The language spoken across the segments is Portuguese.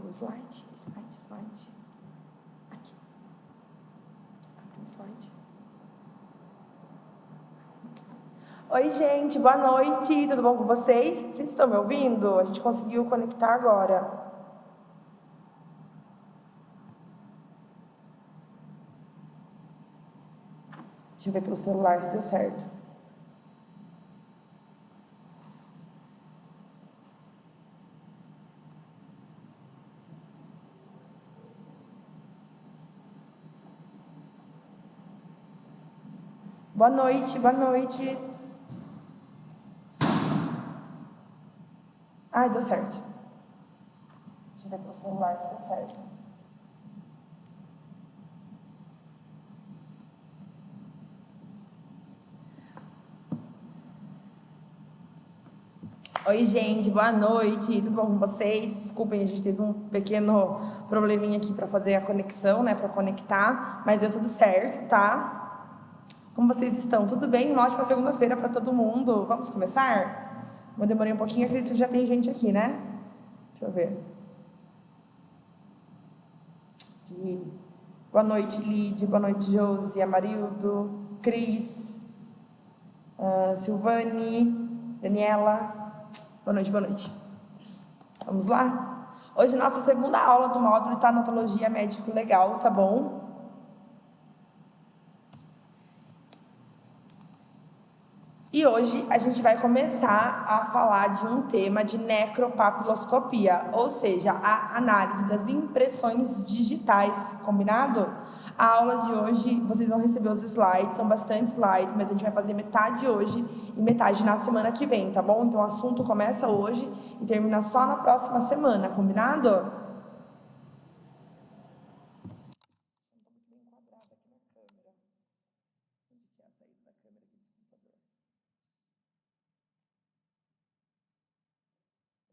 o slide. Aqui. Abre o slide. Oi, gente, boa noite, tudo bom com vocês? Vocês estão me ouvindo? A gente conseguiu conectar agora. Deixa eu ver pelo celular se deu certo. Boa noite, boa noite. Ai, deu certo. Deixa eu ver pelo celular se deu certo. Oi, gente, boa noite, tudo bom com vocês? Desculpem, a gente teve um pequeno probleminha aqui para fazer a conexão, né, para conectar, mas deu tudo certo, tá? Como vocês estão? Tudo bem? Uma ótima segunda-feira para todo mundo. Vamos começar? Eu demorei um pouquinho, acredito que já tem gente aqui, né? Deixa eu ver. Aqui. Boa noite, Lid. Boa noite, Josi, Amarildo, Cris, Silvane, Daniela. Boa noite, boa noite. Vamos lá? Hoje, nossa segunda aula do módulo Tanatologia Médico-Legal, tá bom? E hoje a gente vai começar a falar de um tema de necropapiloscopia, ou seja, a análise das impressões digitais, combinado? A aula de hoje, vocês vão receber os slides, são bastante slides, mas a gente vai fazer metade hoje e metade na semana que vem, tá bom? Então o assunto começa hoje e termina só na próxima semana, combinado?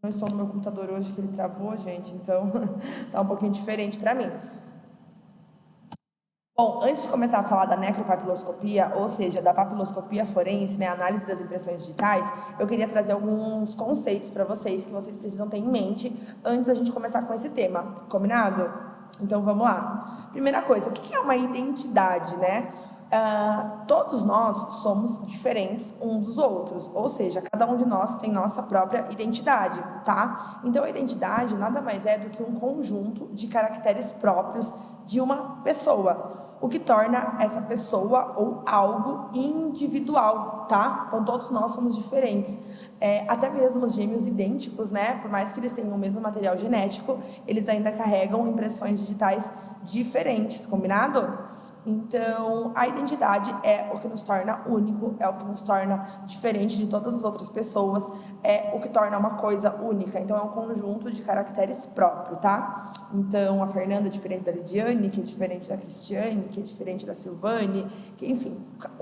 Não estou no meu computador hoje, que ele travou, gente, então tá um pouquinho diferente para mim. Bom, antes de começar a falar da necropapiloscopia, ou seja, da papiloscopia forense, né, análise das impressões digitais, eu queria trazer alguns conceitos para vocês que vocês precisam ter em mente antes da gente começar com esse tema, combinado? Então vamos lá. Primeira coisa, o que é uma identidade, né? Todos nós somos diferentes uns dos outros, ou seja, cada um de nós tem nossa própria identidade, tá? Então a identidade nada mais é do que um conjunto de caracteres próprios de uma pessoa, o que torna essa pessoa ou algo individual, tá? Então todos nós somos diferentes. Até mesmo os gêmeos idênticos, né? Por mais que eles tenham o mesmo material genético, eles ainda carregam impressões digitais diferentes, combinado? Então, a identidade é o que nos torna único, é o que nos torna diferente de todas as outras pessoas, é o que torna uma coisa única. Então, é um conjunto de caracteres próprio, tá? Então, a Fernanda é diferente da Lidiane, que é diferente da Cristiane, que é diferente da Silvane, que, enfim,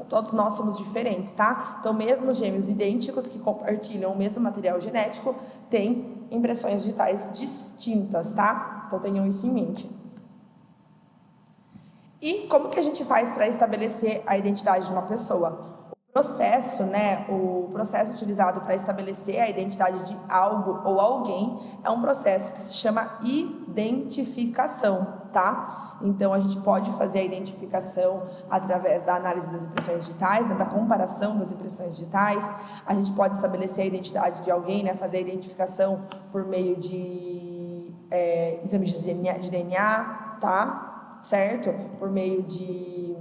todos nós somos diferentes, tá? Então, mesmo gêmeos idênticos que compartilham o mesmo material genético, têm impressões digitais distintas, tá? Então, tenham isso em mente. E como que a gente faz para estabelecer a identidade de uma pessoa? O processo, né, o processo utilizado para estabelecer a identidade de algo ou alguém é um processo que se chama identificação, tá? Então, a gente pode fazer a identificação através da análise das impressões digitais, né, da comparação das impressões digitais. A gente pode estabelecer a identidade de alguém, né, fazer a identificação por meio de exames de DNA, tá? Certo? Por meio de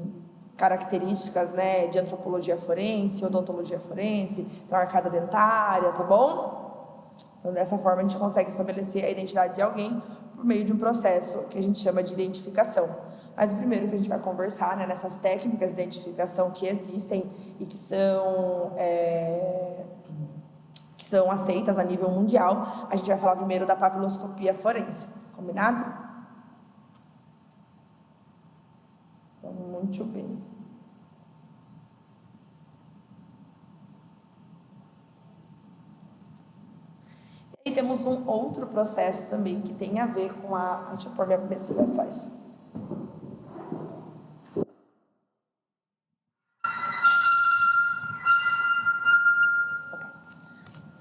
características, né, de antropologia forense, odontologia forense, então arcada dentária, tá bom? Então, dessa forma, a gente consegue estabelecer a identidade de alguém por meio de um processo que a gente chama de identificação. Mas o primeiro que a gente vai conversar, né, nessas técnicas de identificação que existem e que são aceitas a nível mundial, a gente vai falar primeiro da papiloscopia forense, combinado? Então, muito bem. E temos um outro processo também que tem a ver com a... Deixa eu pôr minha cabeça para trás.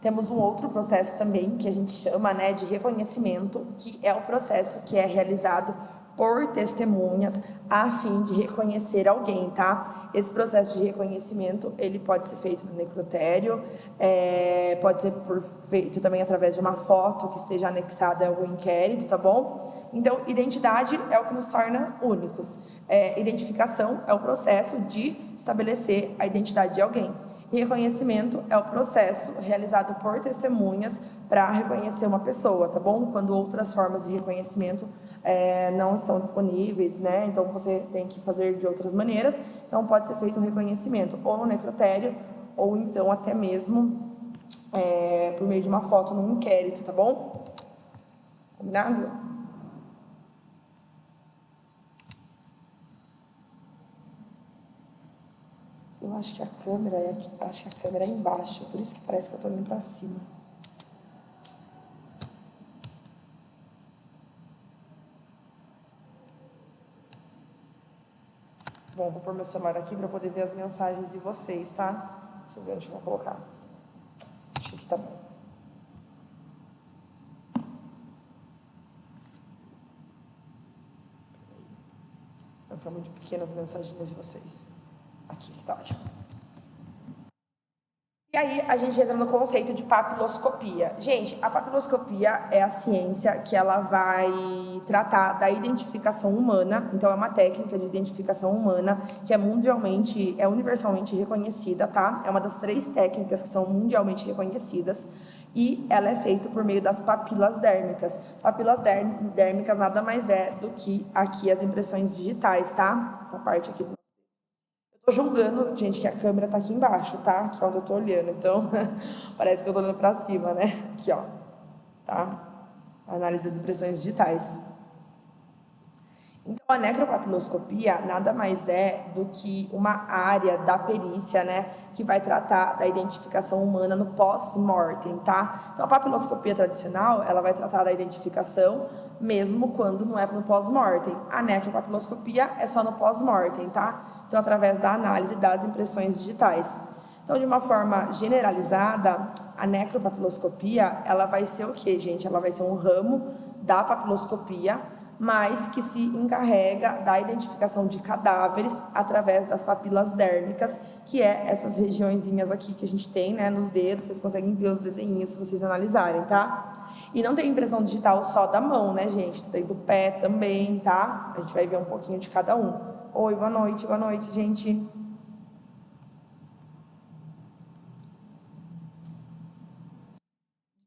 Temos um outro processo também que a gente chama, né, de reconhecimento, que é o processo que é realizado por testemunhas a fim de reconhecer alguém, tá? Esse processo de reconhecimento, ele pode ser feito no necrotério, pode ser feito também através de uma foto que esteja anexada a algum inquérito, tá bom? Então, identidade é o que nos torna únicos. Identificação é o processo de estabelecer a identidade de alguém. E reconhecimento é o processo realizado por testemunhas para reconhecer uma pessoa, tá bom? Quando outras formas de reconhecimento não estão disponíveis, né? Então você tem que fazer de outras maneiras. Então pode ser feito um reconhecimento ou no necrotério, ou então até mesmo por meio de uma foto num inquérito, tá bom? Combinado? Eu acho que a câmera é aqui, acho que a câmera é embaixo, por isso que parece que eu tô olhando para cima. Bom, vou pôr meu celular aqui para poder ver as mensagens de vocês, tá? Deixa eu ver onde eu vou colocar. Acho que tá bom. Vai ficar muito pequenas as mensagens de vocês. Aqui, que tá ótimo. E aí, a gente entra no conceito de papiloscopia. Gente, a papiloscopia é a ciência que ela vai tratar da identificação humana. Então, é uma técnica de identificação humana que é universalmente reconhecida, tá? É uma das 3 técnicas que são mundialmente reconhecidas. E ela é feita por meio das papilas dérmicas. Papilas dérmicas nada mais é do que aqui as impressões digitais, tá? Essa parte aqui. Tô julgando, gente, que a câmera tá aqui embaixo, tá? Que é onde eu tô olhando, então parece que eu tô olhando pra cima, né? Aqui, ó, tá? Análise das impressões digitais. Então, a necropapiloscopia nada mais é do que uma área da perícia, né, que vai tratar da identificação humana no pós-mortem, tá? Então, a papiloscopia tradicional, ela vai tratar da identificação mesmo quando não é no pós-mortem. A necropapiloscopia é só no pós-mortem, tá? Então, através da análise das impressões digitais. Então, de uma forma generalizada, a necropapiloscopia, ela vai ser o quê, gente? Ela vai ser um ramo da papiloscopia, mas que se encarrega da identificação de cadáveres através das papilas dérmicas, que é essas regiõezinhas aqui que a gente tem, né, nos dedos. Vocês conseguem ver os desenhinhos se vocês analisarem, tá? E não tem impressão digital só da mão, né, gente? Tem do pé também, tá? A gente vai ver um pouquinho de cada um. Oi, boa noite, gente.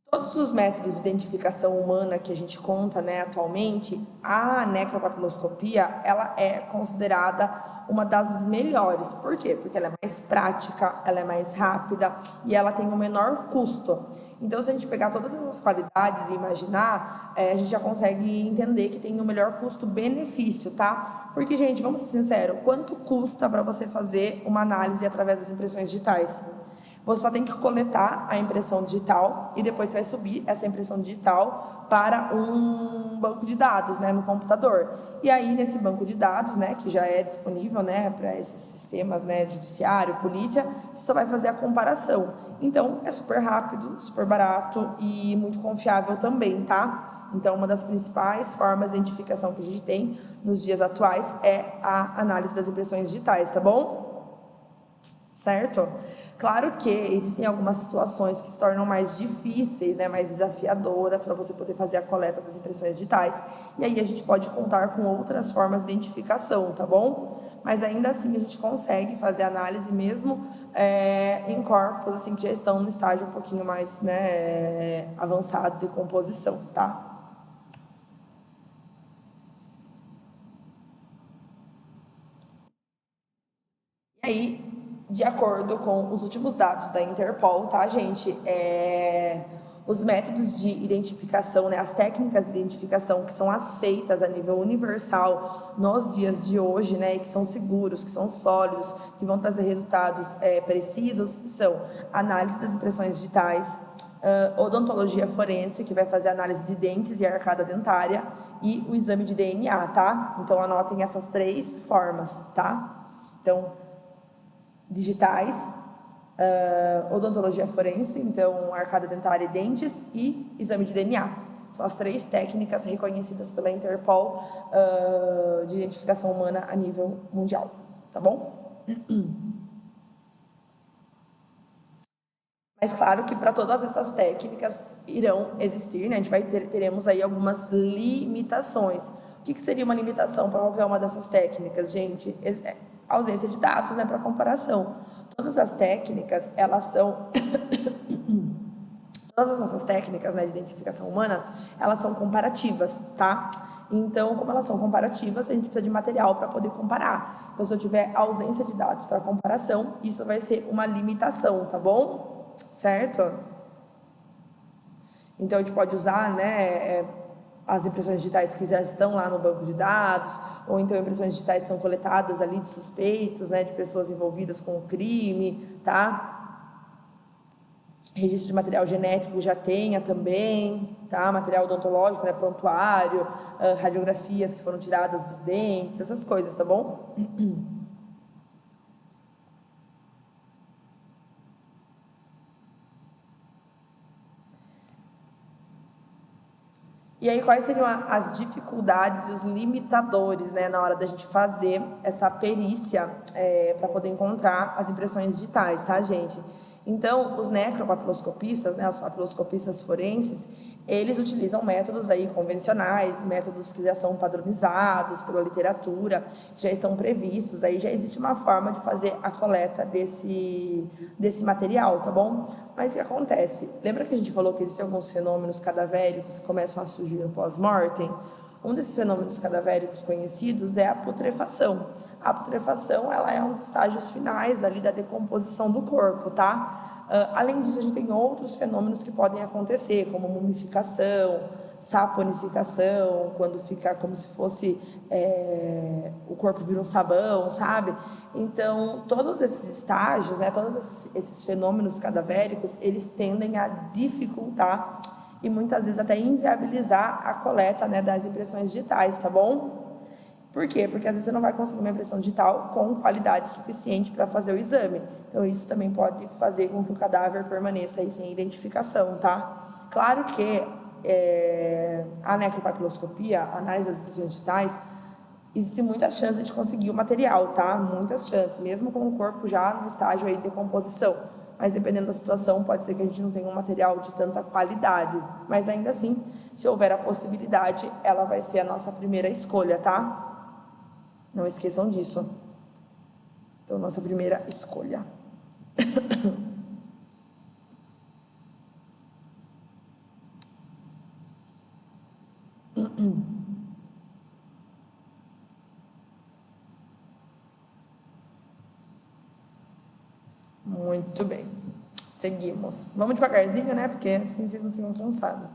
Todos os métodos de identificação humana que a gente conta, né, atualmente, a necropapiloscopia, ela é considerada uma das melhores. Por quê? Porque ela é mais prática, ela é mais rápida e ela tem um menor custo. Então, se a gente pegar todas essas qualidades e imaginar, a gente já consegue entender que tem um melhor custo-benefício, tá? Porque, gente, vamos ser sinceros, quanto custa para você fazer uma análise através das impressões digitais? Você só tem que coletar a impressão digital e depois você vai subir essa impressão digital para um banco de dados, né, no computador. E aí, nesse banco de dados, né, que já é disponível, né, para esses sistemas, né, judiciário, polícia, você só vai fazer a comparação. Então, é super rápido, super barato e muito confiável também, tá? Então, uma das principais formas de identificação que a gente tem nos dias atuais é a análise das impressões digitais, tá bom? Certo? Claro que existem algumas situações que se tornam mais difíceis, né, mais desafiadoras para você poder fazer a coleta das impressões digitais. E aí a gente pode contar com outras formas de identificação, tá bom? Mas ainda assim a gente consegue fazer análise mesmo em corpos assim que já estão no estágio um pouquinho mais, né, avançado de composição, tá? E aí, de acordo com os últimos dados da Interpol, tá, gente? Os métodos de identificação, né, as técnicas de identificação que são aceitas a nível universal nos dias de hoje, né, e que são seguros, que são sólidos, que vão trazer resultados precisos, são análise das impressões digitais, odontologia forense, que vai fazer análise de dentes e arcada dentária, e o exame de DNA, tá? Então, anotem essas 3 formas, tá? Então, digitais, odontologia forense, então arcada dentária e dentes, e exame de DNA. São as 3 técnicas reconhecidas pela Interpol de identificação humana a nível mundial, tá bom? Mas claro que para todas essas técnicas irão existir, né? A gente teremos aí algumas limitações. O que seria uma limitação para qualquer uma dessas técnicas, gente? Ausência de dados, né, para comparação. Todas as técnicas, elas são todas as nossas técnicas, né, de identificação humana, elas são comparativas, tá? Então, como elas são comparativas, a gente precisa de material para poder comparar. Então, se eu tiver ausência de dados para comparação, isso vai ser uma limitação, tá bom? Certo? Então, a gente pode usar, né, as impressões digitais que já estão lá no banco de dados, ou então impressões digitais que são coletadas ali de suspeitos, né, de pessoas envolvidas com o crime, tá? Registro de material genético já tenha também, tá? Material odontológico, né, prontuário, radiografias que foram tiradas dos dentes, essas coisas, tá bom? E aí, quais seriam as dificuldades e os limitadores, né, na hora da gente fazer essa perícia para poder encontrar as impressões digitais, tá, gente? Então, os necropapiloscopistas, né, os papiloscopistas forenses, eles utilizam métodos aí convencionais, métodos que já são padronizados pela literatura, que já estão previstos, aí já existe uma forma de fazer a coleta desse material, tá bom? Mas o que acontece? Lembra que a gente falou que existem alguns fenômenos cadavéricos que começam a surgir no pós-mortem? Um desses fenômenos cadavéricos conhecidos é a putrefação. A putrefação, ela é um dos estágios finais ali da decomposição do corpo, tá? Além disso, a gente tem outros fenômenos que podem acontecer, como mumificação, saponificação, quando fica como se fosse o corpo vira um sabão, sabe? Então, todos esses estágios, né, todos esses fenômenos cadavéricos, eles tendem a dificultar e muitas vezes até inviabilizar a coleta, né, das impressões digitais, tá bom? Por quê? Porque às vezes você não vai conseguir uma impressão digital com qualidade suficiente para fazer o exame. Então, isso também pode fazer com que o cadáver permaneça aí sem identificação, tá? Claro que a necropapiloscopia, a análise das impressões digitais, existe muitas chances de conseguir o material, tá? Muitas chances, mesmo com o corpo já no estágio aí de decomposição. Mas dependendo da situação, pode ser que a gente não tenha um material de tanta qualidade. Mas ainda assim, se houver a possibilidade, ela vai ser a nossa primeira escolha, tá? Não esqueçam disso. Então, nossa primeira escolha. Muito bem. Seguimos. Vamos devagarzinho, né? Porque assim vocês não ficam cansados.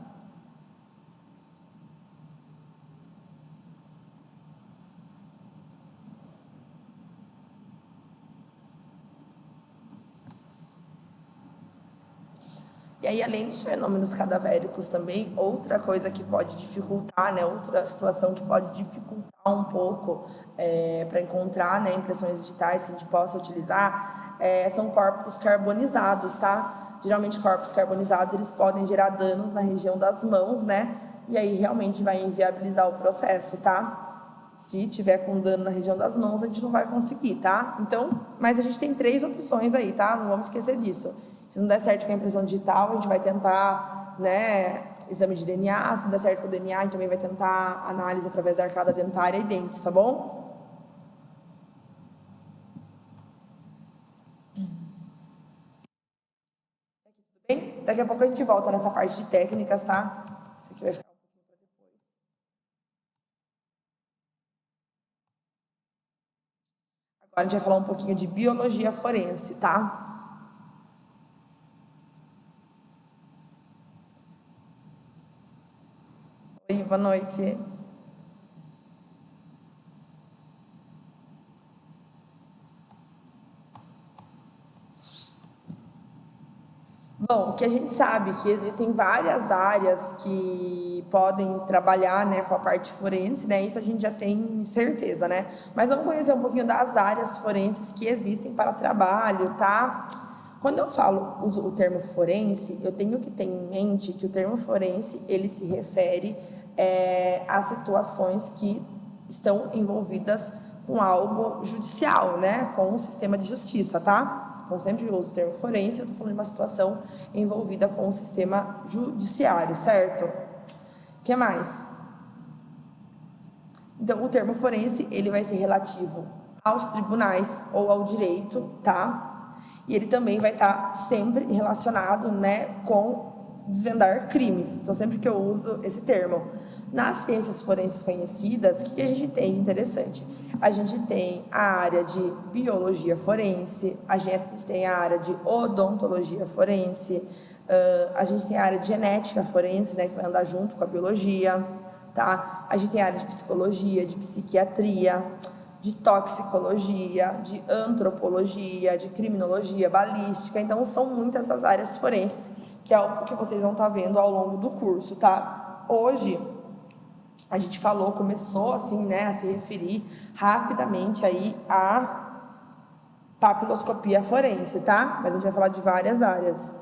E aí, além dos fenômenos cadavéricos também, outra coisa que pode dificultar, né, outra situação que pode dificultar um pouco para encontrar, né, impressões digitais que a gente possa utilizar, são corpos carbonizados, tá? Geralmente, corpos carbonizados, eles podem gerar danos na região das mãos, né? E aí, realmente vai inviabilizar o processo, tá? Se tiver com dano na região das mãos, a gente não vai conseguir, tá? Então, mas a gente tem 3 opções aí, tá? Não vamos esquecer disso. Se não der certo com a impressão digital, a gente vai tentar, né, exame de DNA. Se não der certo com o DNA, a gente também vai tentar análise através da arcada dentária e dentes, tá bom? Tudo bem? Daqui a pouco a gente volta nessa parte de técnicas, tá? Isso aqui vai ficar um pouquinho para depois. Agora a gente vai falar um pouquinho de biologia forense, tá? Oi, boa noite. Bom, o que a gente sabe que existem várias áreas que podem trabalhar, né, com a parte forense, né? Isso a gente já tem certeza, né? Mas vamos conhecer um pouquinho das áreas forenses que existem para trabalho, tá? Quando eu uso o termo forense, eu tenho que ter em mente que o termo forense, ele se refere a situações que estão envolvidas com algo judicial, né? Com o sistema de justiça, tá? Então, sempre que eu uso o termo forense, eu estou falando de uma situação envolvida com o sistema judiciário, certo? O que mais? Então, o termo forense, ele vai ser relativo aos tribunais ou ao direito, tá? E ele também vai estar sempre relacionado, né, com desvendar crimes. Então, sempre que eu uso esse termo. Nas ciências forenses conhecidas, o que a gente tem de interessante? A gente tem a área de biologia forense, a gente tem a área de odontologia forense, a gente tem a área de genética forense, né, que vai andar junto com a biologia, tá? A gente tem a área de psicologia, de psiquiatria, de toxicologia, de antropologia, de criminologia, balística. Então, são muitas as áreas forenses, que é o que vocês vão estar vendo ao longo do curso, tá? Hoje, a gente começou assim, né, a se referir rapidamente aí à papiloscopia forense, tá? Mas a gente vai falar de várias áreas.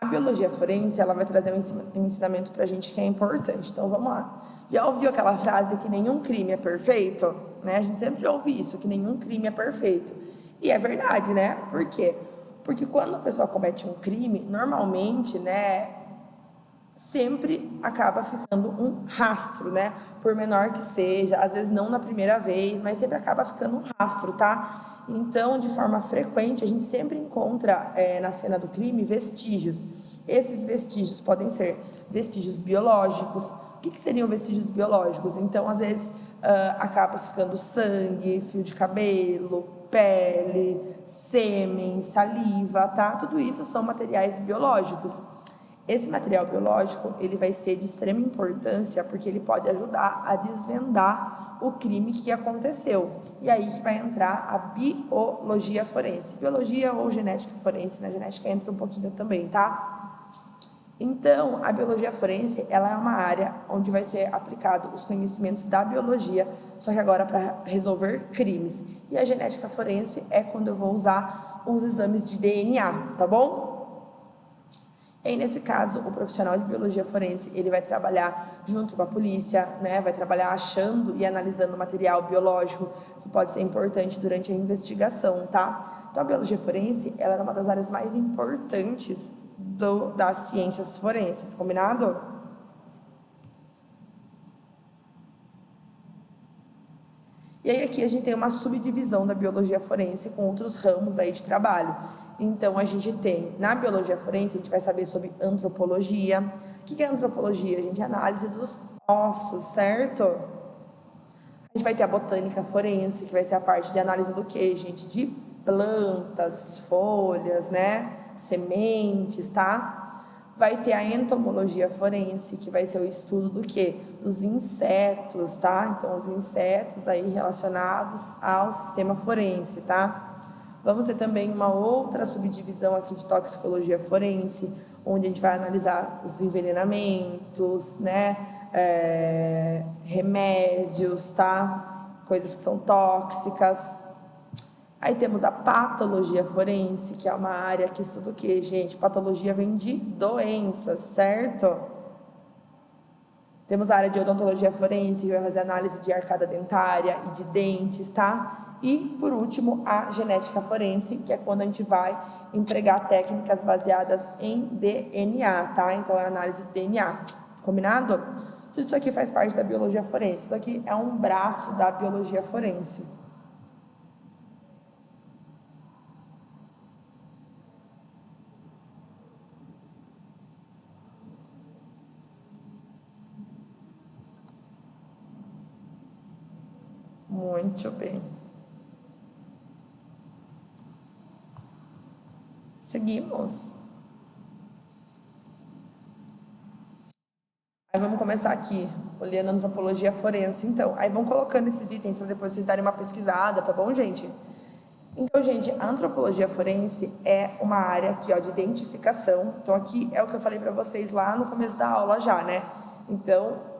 A biologia forense, ela vai trazer um ensinamento pra gente que é importante. Então, vamos lá. Já ouviu aquela frase que nenhum crime é perfeito? Né? A gente sempre ouve isso, que nenhum crime é perfeito. E é verdade, né? Por quê? Porque quando a pessoa comete um crime, normalmente, né, sempre acaba ficando um rastro, né? Por menor que seja, às vezes não na primeira vez, mas sempre acaba ficando um rastro, tá? Então, de forma frequente, a gente sempre encontra na cena do crime vestígios. Esses vestígios podem ser vestígios biológicos. O que seriam vestígios biológicos? Então, às vezes, acaba ficando sangue, fio de cabelo, pele, sêmen, saliva, tá? Tudo isso são materiais biológicos. Esse material biológico, ele vai ser de extrema importância porque ele pode ajudar a desvendar o crime que aconteceu. E aí que vai entrar a biologia forense. Biologia ou genética forense, na genética entra um pouquinho também, tá? Então, a biologia forense, ela é uma área onde vai ser aplicado os conhecimentos da biologia, só que agora para resolver crimes. E a genética forense é quando eu vou usar os exames de DNA, tá bom? E aí, nesse caso, o profissional de biologia forense, ele vai trabalhar junto com a polícia, né? Vai trabalhar achando e analisando material biológico que pode ser importante durante a investigação, tá? Então, a biologia forense, ela é uma das áreas mais importantes das ciências forenses, combinado? E aí aqui a gente tem uma subdivisão da biologia forense com outros ramos aí de trabalho. Então, a gente tem, na biologia forense, a gente vai saber sobre antropologia. O que é antropologia? A gente é análise dos ossos, certo? A gente vai ter a botânica forense, que vai ser a parte de análise do quê, gente? De plantas, folhas, né? Sementes, tá? Vai ter a entomologia forense, que vai ser o estudo do quê? Dos insetos, tá? Então, os insetos aí relacionados ao sistema forense, tá? Vamos ter também uma outra subdivisão aqui de toxicologia forense, onde a gente vai analisar os envenenamentos, né? Remédios, tá? Coisas que são tóxicas. Aí temos a patologia forense, que é uma área que estuda o quê, gente? Patologia vem de doenças, certo? Temos a área de odontologia forense, que vai fazer análise de arcada dentária e de dentes, tá? E, por último, a genética forense, que é quando a gente vai empregar técnicas baseadas em DNA, tá? Então, é a análise do DNA, combinado? Tudo isso aqui faz parte da biologia forense. Isso aqui é um braço da biologia forense. Muito bem. Seguimos. Aí vamos começar aqui, olhando a antropologia forense, então. Aí vão colocando esses itens para depois vocês darem uma pesquisada, tá bom, gente? Então, gente, a antropologia forense é uma área aqui, ó, de identificação. Então, aqui é o que eu falei para vocês lá no começo da aula já, né? Então,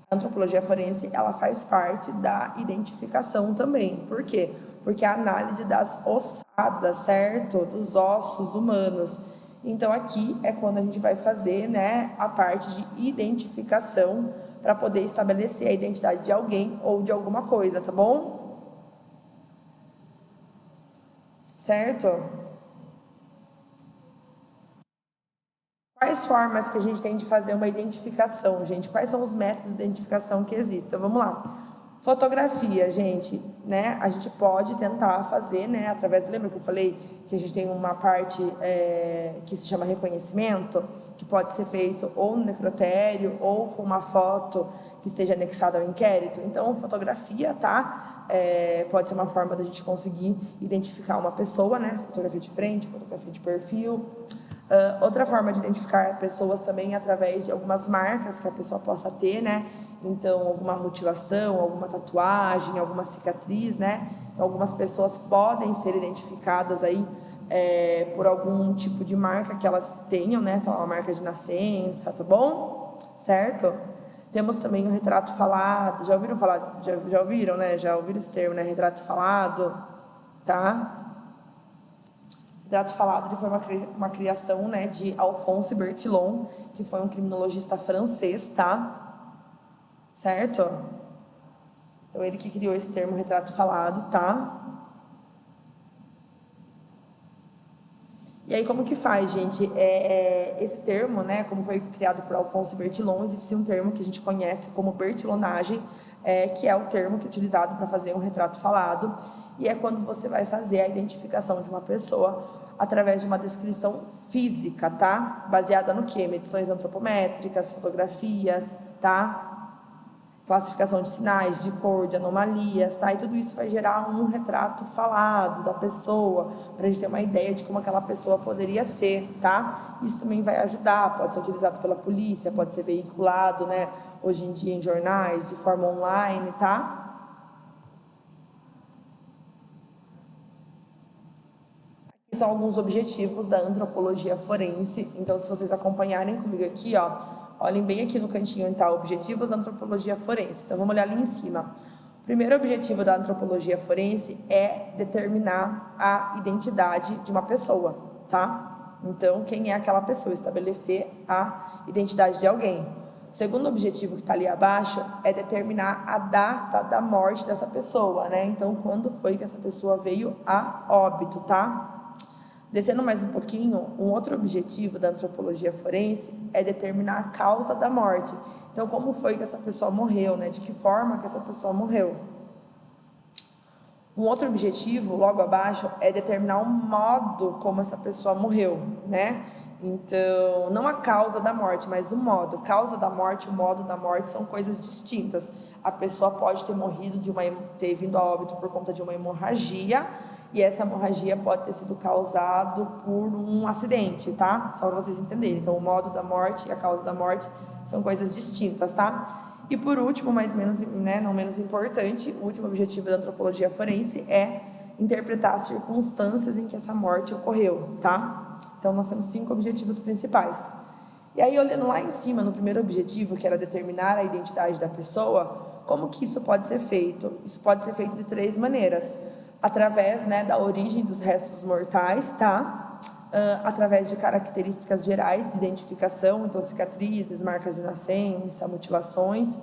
a antropologia forense, ela faz parte da identificação também. Por quê? Porque é a análise das ossadas, certo? Dos ossos humanos. Então, aqui é quando a gente vai fazer, né, a parte de identificação para poder estabelecer a identidade de alguém ou de alguma coisa, tá bom? Certo? Quais formas que a gente tem de fazer uma identificação, gente? Quais são os métodos de identificação que existem? Então, vamos lá. Fotografia, gente, né? A gente pode tentar fazer, né? Através, lembra que eu falei que a gente tem uma parte que se chama reconhecimento, que pode ser feito ou no necrotério ou com uma foto que esteja anexada ao inquérito. Então, fotografia, tá? Pode ser uma forma da gente conseguir identificar uma pessoa, né? Fotografia de frente, fotografia de perfil. Outra forma de identificar pessoas também é através de algumas marcas que a pessoa possa ter, né? Então, alguma mutilação, alguma tatuagem, alguma cicatriz, né? Então, algumas pessoas podem ser identificadas aí por algum tipo de marca que elas tenham, né? Sei lá, uma marca de nascença, tá bom? Certo? Temos também o retrato falado. Já ouviram falar? Já ouviram, né? Já ouviram esse termo, né? Retrato falado, tá? Retrato falado foi uma criação, né, de Alphonse Bertillon, que foi um criminologista francês, tá? Certo? Então, ele que criou esse termo retrato falado, tá? E aí, como que faz, gente? Esse termo, né, como foi criado por Alphonse Bertillon, existe um termo que a gente conhece como bertillonagem, que é o termo que é utilizado para fazer um retrato falado, e é quando você vai fazer a identificação de uma pessoa através de uma descrição física, tá? Baseada no quê? Medições antropométricas, fotografias, tá? Classificação de sinais, de cor, de anomalias, tá? E tudo isso vai gerar um retrato falado da pessoa, para a gente ter uma ideia de como aquela pessoa poderia ser, tá? Isso também vai ajudar, pode ser utilizado pela polícia, pode ser veiculado, né? Hoje em dia em jornais, de forma online, tá? Aqui são alguns objetivos da antropologia forense. Então, se vocês acompanharem comigo aqui, ó, olhem bem aqui no cantinho, tá? Objetivos da antropologia forense. Então, vamos olhar ali em cima. O primeiro objetivo da antropologia forense é determinar a identidade de uma pessoa, tá? Então, quem é aquela pessoa? Estabelecer a identidade de alguém. O segundo objetivo que está ali abaixo é determinar a data da morte dessa pessoa, né? Então, quando foi que essa pessoa veio a óbito, tá? Descendo mais um pouquinho, um outro objetivo da antropologia forense é determinar a causa da morte. Então, como foi que essa pessoa morreu, né? De que forma que essa pessoa morreu? Um outro objetivo, logo abaixo, é determinar o modo como essa pessoa morreu, né? Então, não a causa da morte, mas o modo. Causa da morte e o modo da morte são coisas distintas. A pessoa pode ter morrido ter vindo a óbito por conta de uma hemorragia, e essa hemorragia pode ter sido causado por um acidente, tá? Só para vocês entenderem. Então, o modo da morte e a causa da morte são coisas distintas, tá? E por último, mais menos, né, não menos importante, o último objetivo da antropologia forense é interpretar as circunstâncias em que essa morte ocorreu, tá? Então, nós temos 5 objetivos principais. E aí, olhando lá em cima, no primeiro objetivo, que era determinar a identidade da pessoa, como que isso pode ser feito? Isso pode ser feito de 3 maneiras. Através, né, da origem dos restos mortais, tá? Através de características gerais de identificação, então cicatrizes, marcas de nascença, mutilações,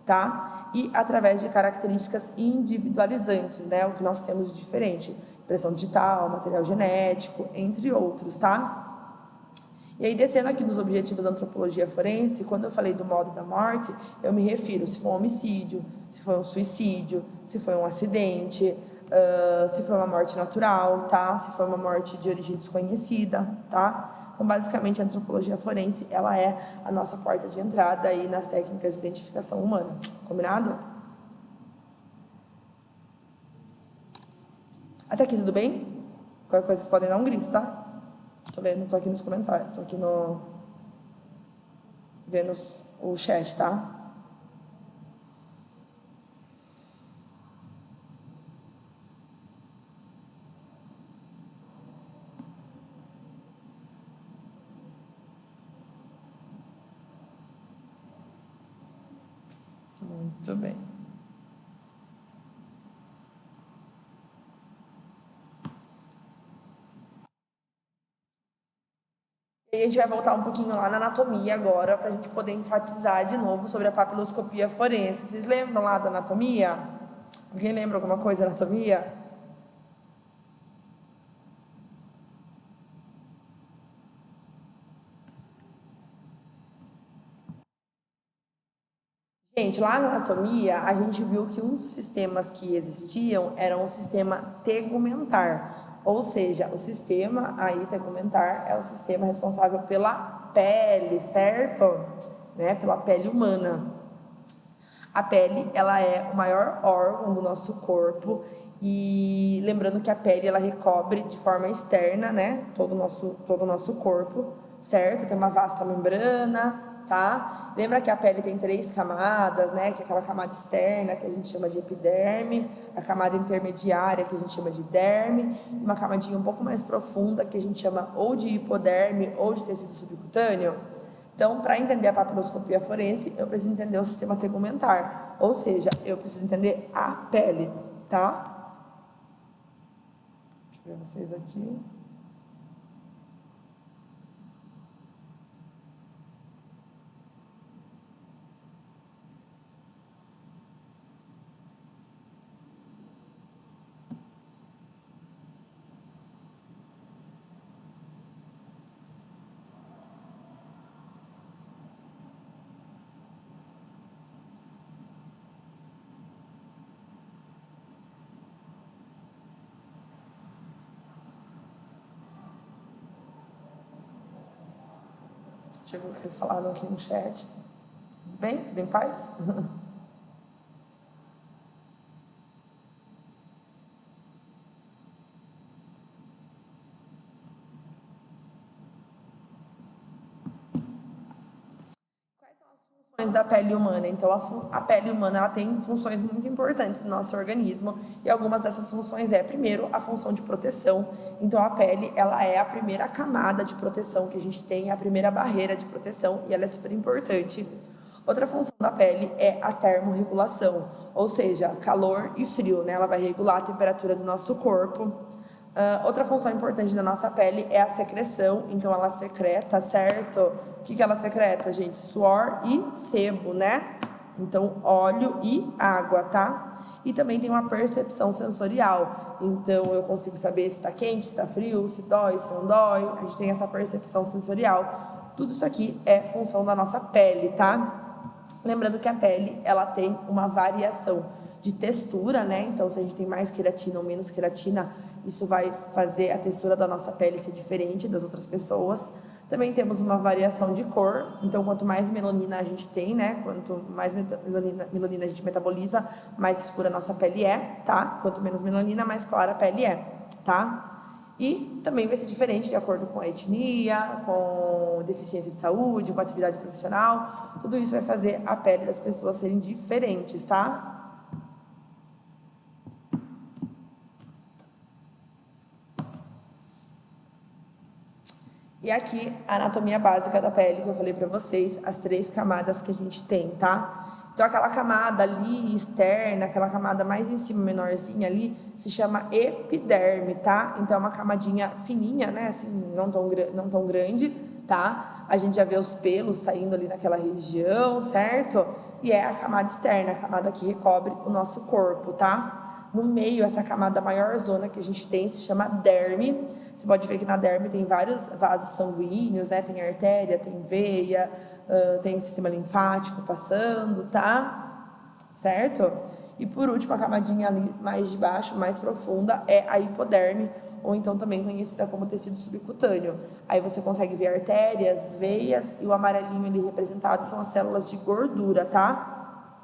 tá? E através de características individualizantes, né? O que nós temos de diferente, impressão digital, material genético, entre outros, tá? E aí, descendo aqui nos objetivos da antropologia forense, quando eu falei do modo da morte, eu me refiro se foi um homicídio, se foi um suicídio, se foi um acidente, se foi uma morte natural, tá? Se foi uma morte de origem desconhecida, tá? Então, basicamente, a antropologia forense, ela é a nossa porta de entrada aí nas técnicas de identificação humana. Combinado? Até aqui tudo bem? Qualquer coisa vocês podem dar um grito, tá? Tô lendo, tô aqui nos comentários, tô aqui vendo o chat, tá? Muito bem. E a gente vai voltar um pouquinho lá na anatomia agora, para a gente poder enfatizar de novo sobre a papiloscopia forense. Vocês lembram lá da anatomia? Alguém lembra alguma coisa da anatomia? Gente, lá na anatomia, a gente viu que um dos sistemas que existiam era um sistema tegumentar, ou seja, o sistema aí tegumentar é o sistema responsável pela pele, certo? Né? Pela pele humana. A pele, ela é o maior órgão do nosso corpo e lembrando que a pele, ela recobre de forma externa, né, todo o nosso corpo, certo? Tem uma vasta membrana, tá? Lembra que a pele tem 3 camadas, né, que é aquela camada externa que a gente chama de epiderme, a camada intermediária que a gente chama de derme, e uma camadinha um pouco mais profunda que a gente chama ou de hipoderme ou de tecido subcutâneo. Então, para entender a papiloscopia forense, eu preciso entender o sistema tegumentar, ou seja, eu preciso entender a pele, tá? Deixa eu ver vocês aqui. Chegou o que vocês falaram aqui no chat. Tudo bem? Tudo em paz? Funções da pele humana. Então, a pele humana ela tem funções muito importantes no nosso organismo e algumas dessas funções primeiro, a função de proteção. Então, a pele ela é a primeira camada de proteção que a gente tem, a primeira barreira de proteção e ela é super importante. Outra função da pele é a termorregulação, ou seja, calor e frio, né? Ela vai regular a temperatura do nosso corpo. Outra função importante da nossa pele é a secreção, então ela secreta, certo? O que ela secreta, gente? Suor e sebo, né? Então, óleo e água, tá? E também tem uma percepção sensorial, então eu consigo saber se está quente, se está frio, se dói, se não dói, a gente tem essa percepção sensorial. Tudo isso aqui é função da nossa pele, tá? Lembrando que a pele, ela tem uma variação de textura, né? Então, se a gente tem mais queratina ou menos queratina, isso vai fazer a textura da nossa pele ser diferente das outras pessoas. Também temos uma variação de cor, então quanto mais melanina a gente tem, né? Quanto mais melanina a gente metaboliza, mais escura a nossa pele é, tá? Quanto menos melanina, mais clara a pele é, tá? E também vai ser diferente de acordo com a etnia, com deficiência de saúde, com atividade profissional. Tudo isso vai fazer a pele das pessoas serem diferentes, tá? E aqui a anatomia básica da pele que eu falei para vocês, as 3 camadas que a gente tem, tá? Então aquela camada ali externa, aquela camada mais em cima, menorzinha ali, se chama epiderme, tá? Então é uma camadinha fininha, né? Assim, não tão grande, tá? A gente já vê os pelos saindo ali naquela região, certo? E é a camada externa, a camada que recobre o nosso corpo, tá? No meio, essa camada maior zona que a gente tem se chama derme. Você pode ver que na derme tem vários vasos sanguíneos, né? Tem artéria, tem veia, tem o sistema linfático passando, tá? Certo? E por último, a camadinha ali mais de baixo, mais profunda, é a hipoderme, ou então também conhecida como tecido subcutâneo. Aí você consegue ver artérias, veias, e o amarelinho ali representado são as células de gordura, tá?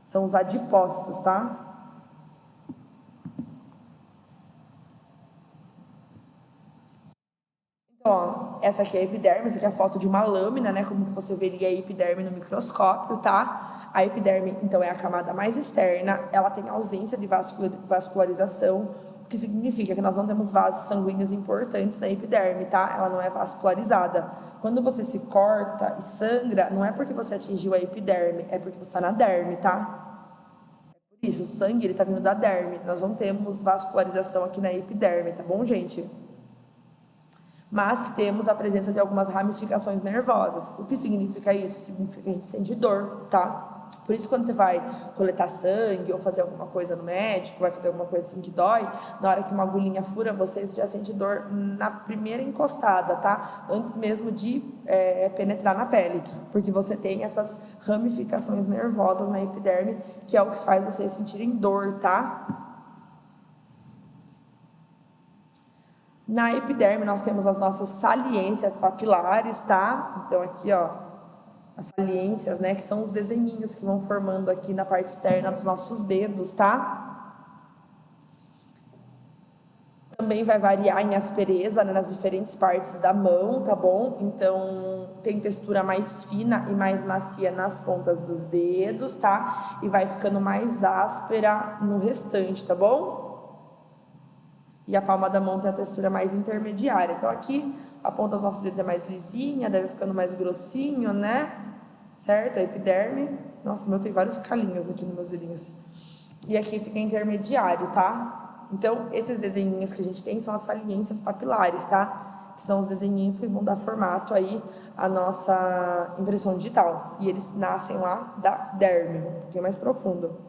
São os adipócitos, tá? Ó, essa aqui é a epiderme, essa aqui é a foto de uma lâmina, né? Como que você veria a epiderme no microscópio, tá? A epiderme, então, é a camada mais externa, ela tem ausência de vascularização, o que significa que nós não temos vasos sanguíneos importantes na epiderme, tá? Ela não é vascularizada. Quando você se corta e sangra, não é porque você atingiu a epiderme, é porque você está na derme, tá? Por isso, o sangue, ele tá vindo da derme. Nós não temos vascularização aqui na epiderme, tá bom, gente? mas temos a presença de algumas ramificações nervosas. O que significa isso? Significa que a gente sente dor, tá? Por isso, quando você vai coletar sangue ou fazer alguma coisa no médico, vai fazer alguma coisa assim que dói, na hora que uma agulhinha fura você já sente dor na primeira encostada, tá? Antes mesmo de penetrar na pele, porque você tem essas ramificações nervosas na epiderme, que é o que faz vocês sentirem dor, tá? Na epiderme, nós temos as nossas saliências papilares, tá? Então, aqui, ó, as saliências, né, que são os desenhinhos que vão formando aqui na parte externa dos nossos dedos, tá? Também vai variar em aspereza, né, nas diferentes partes da mão, tá bom? Então, tem textura mais fina e mais macia nas pontas dos dedos, tá? E vai ficando mais áspera no restante, tá bom? E a palma da mão tem a textura mais intermediária. Então, aqui, a ponta dos nossos dedos é mais lisinha, deve ficando mais grossinho, né? Certo? A epiderme. Nossa, o meu tem vários calinhos aqui nos meus dedinhos. E aqui fica intermediário, tá? Então, esses desenhinhos que a gente tem são as saliências papilares, tá? Que são os desenhinhos que vão dar formato aí à nossa impressão digital. E eles nascem lá da derme, um pouquinho mais profundo.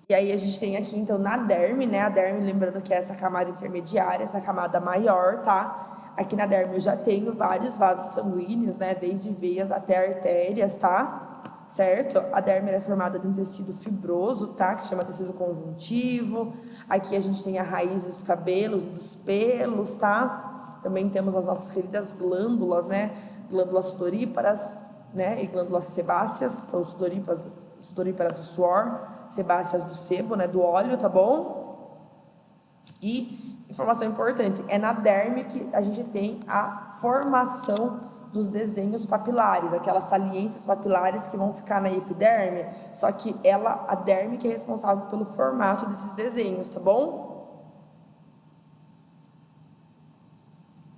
E aí a gente tem aqui, então, na derme, né? A derme, lembrando que é essa camada intermediária, essa camada maior, tá? Aqui na derme eu já tenho vários vasos sanguíneos, né? Desde veias até artérias, tá? Certo? A derme é formada de um tecido fibroso, tá? Que se chama tecido conjuntivo. Aqui a gente tem a raiz dos cabelos e dos pelos, tá? Também temos as nossas queridas glândulas, né? Glândulas sudoríparas, né? E glândulas sebáceas, então sudoríparas do suor, sebáceas do sebo, né, do óleo, tá bom? E informação importante, é na derme que a gente tem a formação dos desenhos papilares, aquelas saliências papilares que vão ficar na epiderme, só que a derme que é responsável pelo formato desses desenhos, tá bom?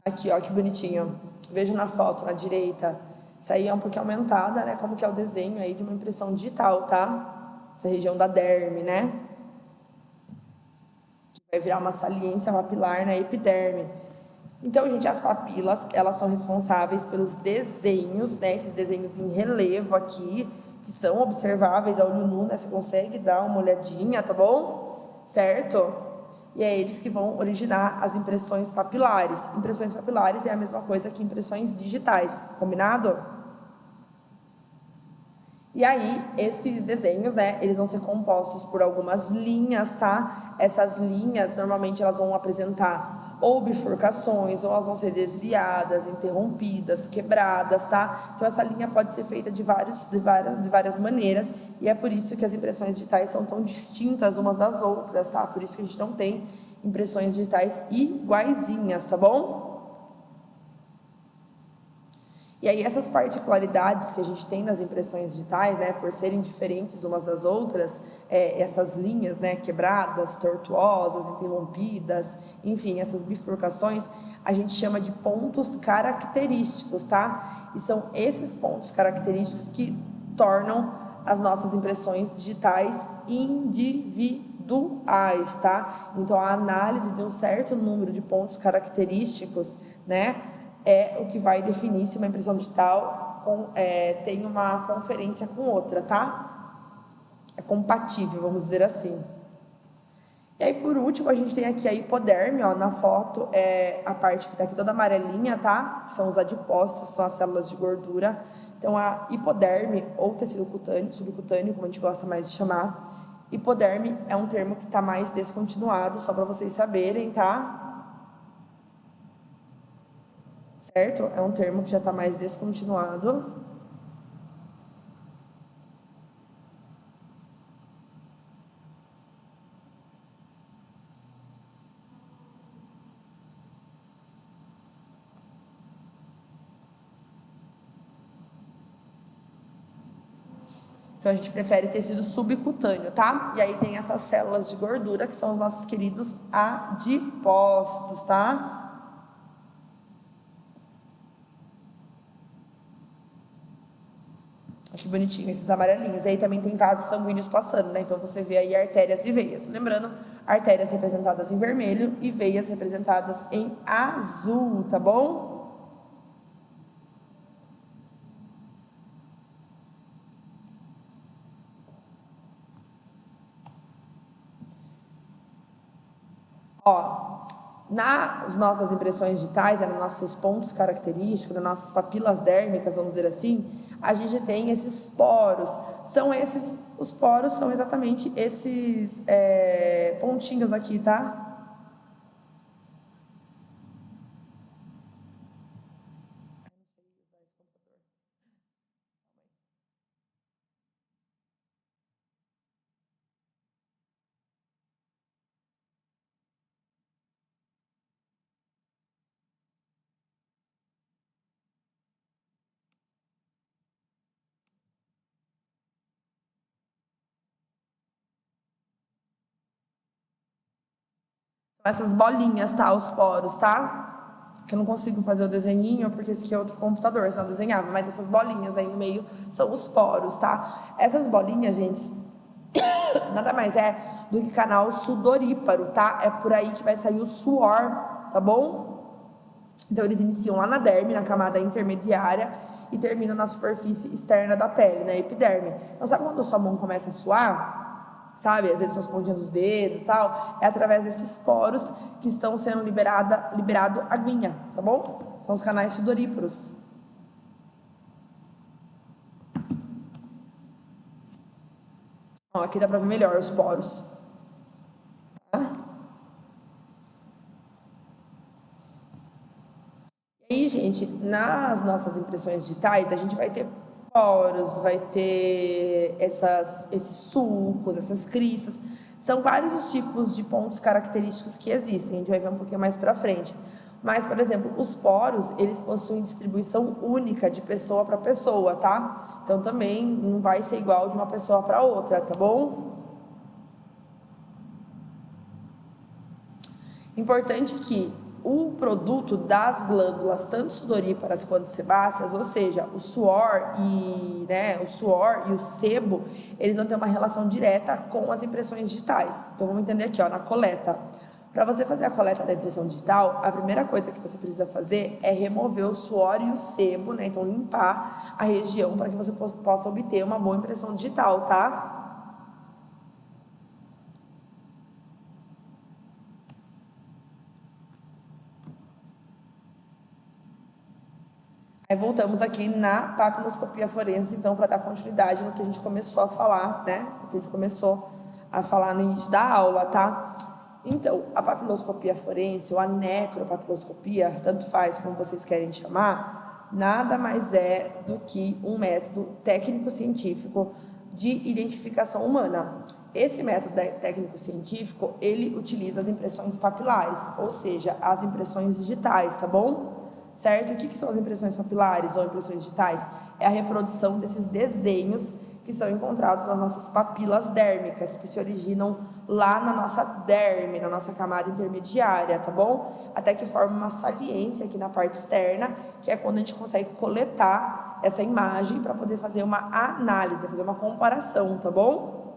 Aqui, ó, que bonitinho. Vejo na foto, na direita. Isso aí é um pouquinho aumentada, né? Como que é o desenho aí de uma impressão digital, tá? Essa região da derme, né? Que vai virar uma saliência papilar na epiderme. Então, gente, as papilas, elas são responsáveis pelos desenhos, né? Esses desenhos em relevo aqui, que são observáveis a olho nu, né? Você consegue dar uma olhadinha, tá bom? Certo? E é eles que vão originar as impressões papilares. Impressões papilares é a mesma coisa que impressões digitais, combinado? E aí, esses desenhos, né, eles vão ser compostos por algumas linhas, tá? Essas linhas, normalmente, elas vão apresentar ou bifurcações, ou elas vão ser desviadas, interrompidas, quebradas, tá? Então, essa linha pode ser feita de várias maneiras, e é por isso que as impressões digitais são tão distintas umas das outras, tá? Por isso que a gente não tem impressões digitais iguaizinhas, tá bom? E aí essas particularidades que a gente tem nas impressões digitais, né, por serem diferentes umas das outras, essas linhas, né, quebradas, tortuosas, interrompidas, enfim, essas bifurcações, a gente chama de pontos característicos, tá? E são esses pontos característicos que tornam as nossas impressões digitais individuais, tá? Então a análise de um certo número de pontos característicos, né, é o que vai definir se uma impressão digital tem uma conferência com outra, tá? É compatível, vamos dizer assim. E aí, por último, a gente tem aqui a hipoderme, ó, na foto, a parte que tá aqui toda amarelinha, tá? Que são os adipócitos, são as células de gordura. Então, a hipoderme, ou tecido cutâneo, subcutâneo, como a gente gosta mais de chamar, hipoderme é um termo que tá mais descontinuado, só para vocês saberem, tá? Certo? É um termo que já está mais descontinuado. Então, a gente prefere tecido subcutâneo, tá? E aí tem essas células de gordura, que são os nossos queridos adipócitos, tá? Que bonitinho, esses amarelinhos. E aí também tem vasos sanguíneos passando, né? Então você vê aí artérias e veias. Lembrando, artérias representadas em vermelho e veias representadas em azul, tá bom? Ó, nas nossas impressões digitais, nos nossos pontos característicos, nas nossas papilas dérmicas, vamos dizer assim, a gente tem esses poros. Os poros são exatamente esses pontinhos aqui, tá? Essas bolinhas, tá? Os poros, tá? Que eu não consigo fazer o desenhinho porque esse aqui é outro computador, senão eu desenhava. Mas essas bolinhas aí no meio são os poros, tá? Essas bolinhas, gente, nada mais é do que canal sudoríparo, tá? É por aí que vai sair o suor, tá bom? Então, eles iniciam lá na derme, na camada intermediária, e terminam na superfície externa da pele, na epiderme. Então, sabe quando a sua mão começa a suar? Sabe? Às vezes, suas pontinhas dos dedos e tal. É através desses poros que estão sendo liberado aguinha, tá bom? São os canais sudoríparos. Ó, aqui dá pra ver melhor os poros. Tá? E aí, gente, nas nossas impressões digitais, a gente vai ter poros, vai ter esses sulcos, essas cristas. São vários os tipos de pontos característicos que existem. A gente vai ver um pouquinho mais para frente. Mas, por exemplo, os poros, eles possuem distribuição única de pessoa para pessoa, tá? Então, também não vai ser igual de uma pessoa para outra, tá bom? Importante que o produto das glândulas, tanto sudoríparas quanto sebáceas, ou seja, o suor e o sebo, eles vão ter uma relação direta com as impressões digitais. Então, vamos entender aqui, ó, na coleta. Para você fazer a coleta da impressão digital, a primeira coisa que você precisa fazer é remover o suor e o sebo, né? Então, limpar a região para que você possa obter uma boa impressão digital, tá? Aí voltamos aqui na papiloscopia forense, então, para dar continuidade no que a gente começou a falar, né? No que a gente começou a falar no início da aula, tá? Então, a papiloscopia forense, ou a necropapiloscopia, tanto faz como vocês querem chamar, nada mais é do que um método técnico-científico de identificação humana. Esse método técnico-científico, ele utiliza as impressões papilares, ou seja, as impressões digitais, tá bom? Certo? O que são as impressões papilares ou impressões digitais? É a reprodução desses desenhos que são encontrados nas nossas papilas dérmicas, que se originam lá na nossa derme, na nossa camada intermediária, tá bom? Até que forma uma saliência aqui na parte externa, que é quando a gente consegue coletar essa imagem para poder fazer uma análise, fazer uma comparação, tá bom?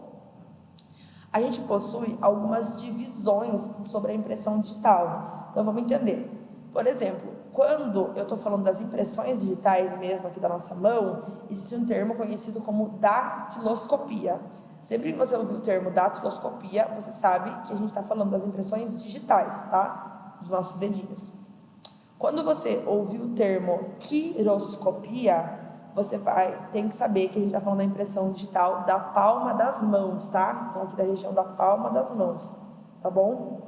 A gente possui algumas divisões sobre a impressão digital. Então, vamos entender. Por exemplo, quando eu estou falando das impressões digitais mesmo aqui da nossa mão, existe um termo conhecido como datiloscopia. Sempre que você ouvir o termo datiloscopia, você sabe que a gente está falando das impressões digitais, tá? Dos nossos dedinhos. Quando você ouvir o termo quiroscopia, você tem que saber que a gente está falando da impressão digital da palma das mãos, tá? Então, aqui da região da palma das mãos, tá bom?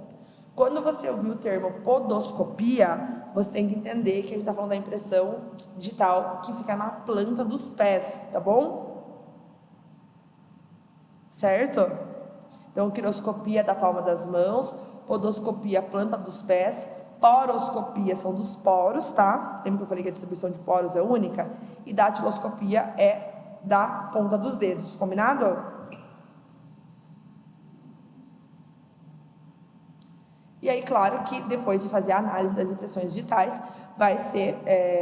Quando você ouvir o termo podoscopia, você tem que entender que a gente está falando da impressão digital que fica na planta dos pés, tá bom? Certo? Então, quiroscopia da palma das mãos, podoscopia, planta dos pés, poroscopia são dos poros, tá? Lembra que eu falei que a distribuição de poros é única? E datiloscopia é da ponta dos dedos, combinado? E aí, claro que depois de fazer a análise das impressões digitais, vai ser,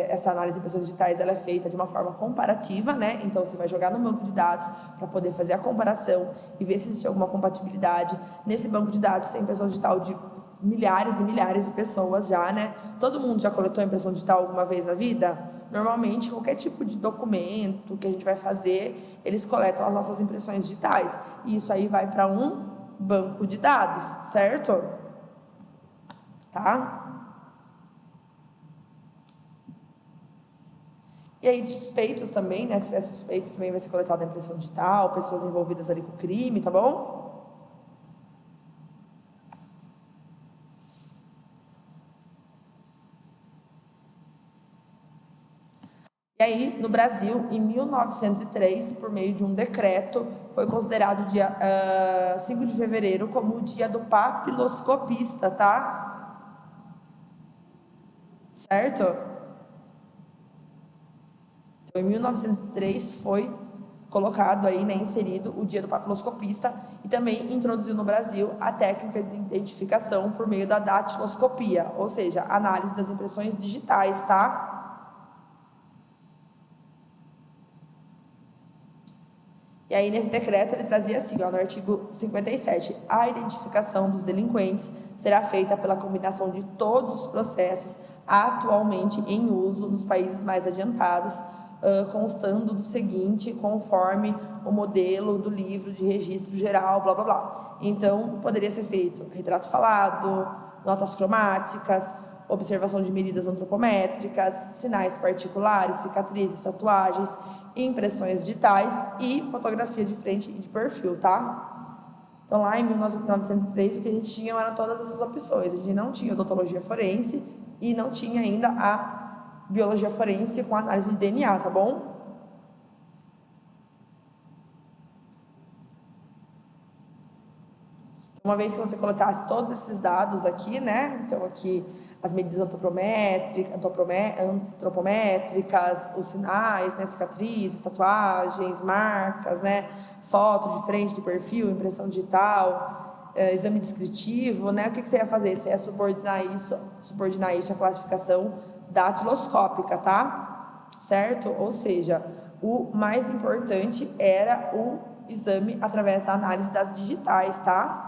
essa análise de impressões digitais, ela é feita de uma forma comparativa, né? Então, você vai jogar no banco de dados para poder fazer a comparação e ver se existe alguma compatibilidade. Nesse banco de dados tem impressão digital de milhares e milhares de pessoas já, né? Todo mundo já coletou impressão digital alguma vez na vida? Normalmente, qualquer tipo de documento que a gente vai fazer, eles coletam as nossas impressões digitais. E isso aí vai para um banco de dados, certo? Tá? E aí, de suspeitos também, né? Se tiver suspeitos, também vai ser coletada a impressão digital, pessoas envolvidas ali com o crime, tá bom? E aí, no Brasil, em 1903, por meio de um decreto, foi considerado o dia 5 de fevereiro como o dia do papiloscopista, tá? Certo? Então, em 1903 foi colocado aí, né, inserido o dia do papiloscopista e também introduziu no Brasil a técnica de identificação por meio da datiloscopia, ou seja, análise das impressões digitais, tá? E aí, nesse decreto, ele trazia assim, ó, no artigo 57, a identificação dos delinquentes será feita pela combinação de todos os processos atualmente em uso nos países mais adiantados, constando do seguinte, conforme o modelo do livro de registro geral, blá, blá, blá. Então, poderia ser feito retrato falado, notas cromáticas, observação de medidas antropométricas, sinais particulares, cicatrizes, tatuagens, impressões digitais e fotografia de frente e de perfil, tá? Então, lá em 1903, o que a gente tinha eram todas essas opções. A gente não tinha odontologia forense e não tinha ainda a biologia forense com análise de DNA, tá bom? Uma vez que você coletasse todos esses dados aqui, né? Então, aqui as medidas antropométricas, os sinais, né? Cicatrizes, tatuagens, marcas, né? Foto de frente, de perfil, impressão digital, exame descritivo, né? O que você ia fazer? Você ia subordinar isso à classificação datiloscópica, tá? Certo? Ou seja, o mais importante era o exame através da análise das digitais, tá?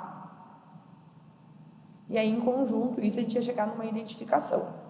E aí, em conjunto, isso a gente ia chegar numa identificação.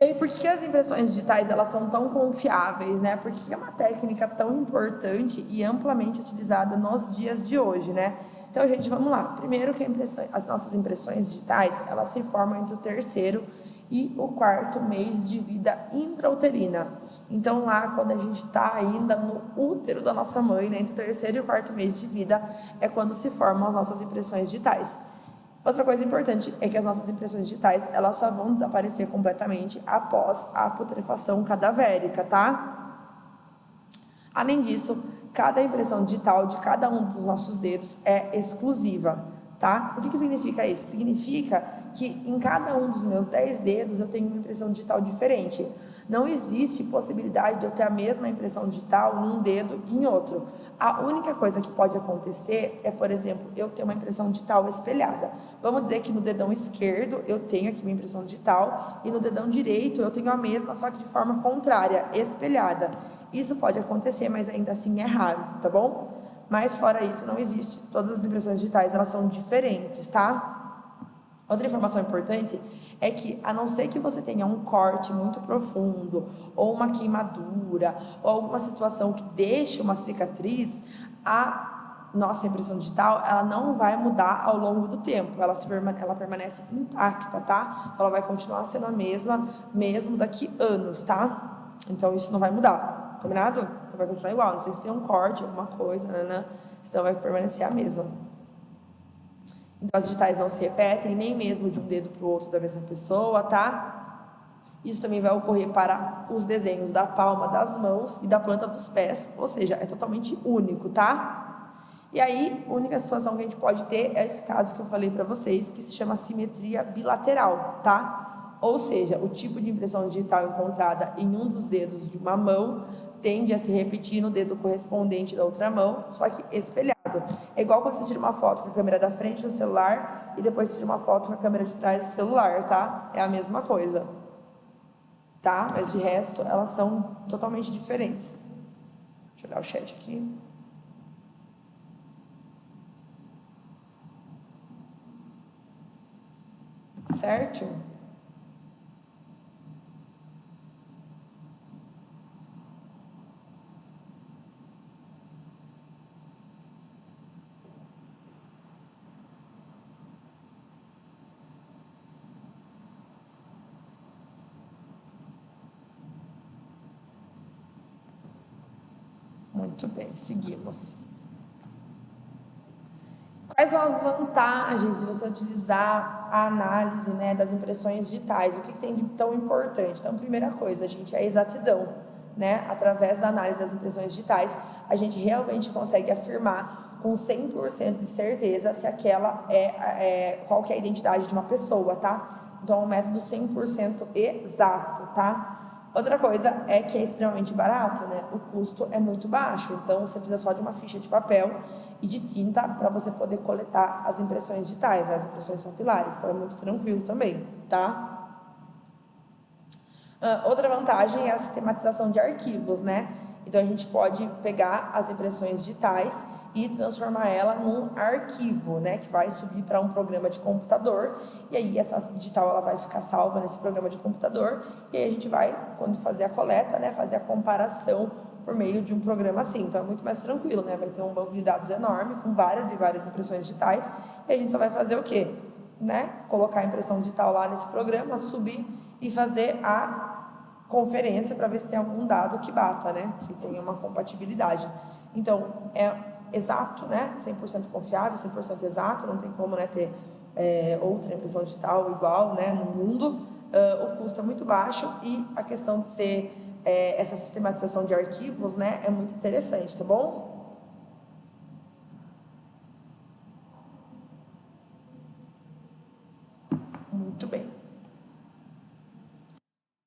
E aí, por que as impressões digitais elas são tão confiáveis, né? Por que é uma técnica tão importante e amplamente utilizada nos dias de hoje, né? Então, gente, vamos lá. Primeiro que as nossas impressões digitais, elas se formam entre o terceiro e o quarto mês de vida intrauterina. Então, lá, quando a gente está ainda no útero da nossa mãe, né, entre o terceiro e o quarto mês de vida, é quando se formam as nossas impressões digitais. Outra coisa importante é que as nossas impressões digitais, elas só vão desaparecer completamente após a putrefação cadavérica, tá? Além disso, cada impressão digital de cada um dos nossos dedos é exclusiva, tá? O que significa isso? Significa que em cada um dos meus 10 dedos eu tenho uma impressão digital diferente. Não existe possibilidade de eu ter a mesma impressão digital num dedo e em outro. A única coisa que pode acontecer é, por exemplo, eu ter uma impressão digital espelhada. Vamos dizer que no dedão esquerdo eu tenho aqui minha impressão digital e no dedão direito eu tenho a mesma, só que de forma contrária, espelhada. Isso pode acontecer, mas ainda assim é raro, tá bom? Mas fora isso, não existe. Todas as impressões digitais, elas são diferentes, tá? Outra informação importante é que, a não ser que você tenha um corte muito profundo, ou uma queimadura, ou alguma situação que deixe uma cicatriz, a nossa impressão digital, ela não vai mudar ao longo do tempo, ela permanece intacta, tá? Então, ela vai continuar sendo a mesma, mesmo daqui anos, tá? Então, isso não vai mudar, combinado? Então, vai continuar igual, não sei se tem um corte, alguma coisa, né? Senão vai permanecer a mesma. Então, as digitais não se repetem, nem mesmo de um dedo para o outro da mesma pessoa, tá? Isso também vai ocorrer para os desenhos da palma das mãos e da planta dos pés, ou seja, é totalmente único, tá? E aí, a única situação que a gente pode ter é esse caso que eu falei para vocês, que se chama simetria bilateral, tá? Ou seja, o tipo de impressão digital encontrada em um dos dedos de uma mão tende a se repetir no dedo correspondente da outra mão, só que espelhado. É igual quando você tira uma foto com a câmera da frente do celular e depois você tira uma foto com a câmera de trás do celular, tá? É a mesma coisa, tá? Mas de resto, elas são totalmente diferentes. Deixa eu olhar o chat aqui. Certo? Muito bem, seguimos. Quais são as vantagens de você utilizar a análise, né, das impressões digitais? O que tem de tão importante? Então, primeira coisa, gente, é a exatidão, né? Através da análise das impressões digitais, a gente realmente consegue afirmar com 100% de certeza se aquela qual que é a identidade de uma pessoa, tá? Então, é um método 100% exato, tá? Outra coisa é que é extremamente barato, né? O custo é muito baixo, então você precisa só de uma ficha de papel e de tinta para você poder coletar as impressões digitais, né? As impressões papilares, então é muito tranquilo também, tá? Outra vantagem é a sistematização de arquivos, né? Então a gente pode pegar as impressões digitais e transformar ela num arquivo, né, que vai subir para um programa de computador, e aí essa digital ela vai ficar salva nesse programa de computador, e aí a gente vai, quando fazer a coleta, né, fazer a comparação por meio de um programa assim. Então é muito mais tranquilo, né? Vai ter um banco de dados enorme com várias e várias impressões digitais, e a gente só vai fazer o quê? Né? Colocar a impressão digital lá nesse programa, subir e fazer a conferência para ver se tem algum dado que bata, né? Que tenha uma compatibilidade. Então, é exato, né? 100% confiável, 100% exato, não tem como, né, ter outra impressão digital igual, né, no mundo. O custo é muito baixo e a questão de ser essa sistematização de arquivos, né, é muito interessante, tá bom? Muito bem.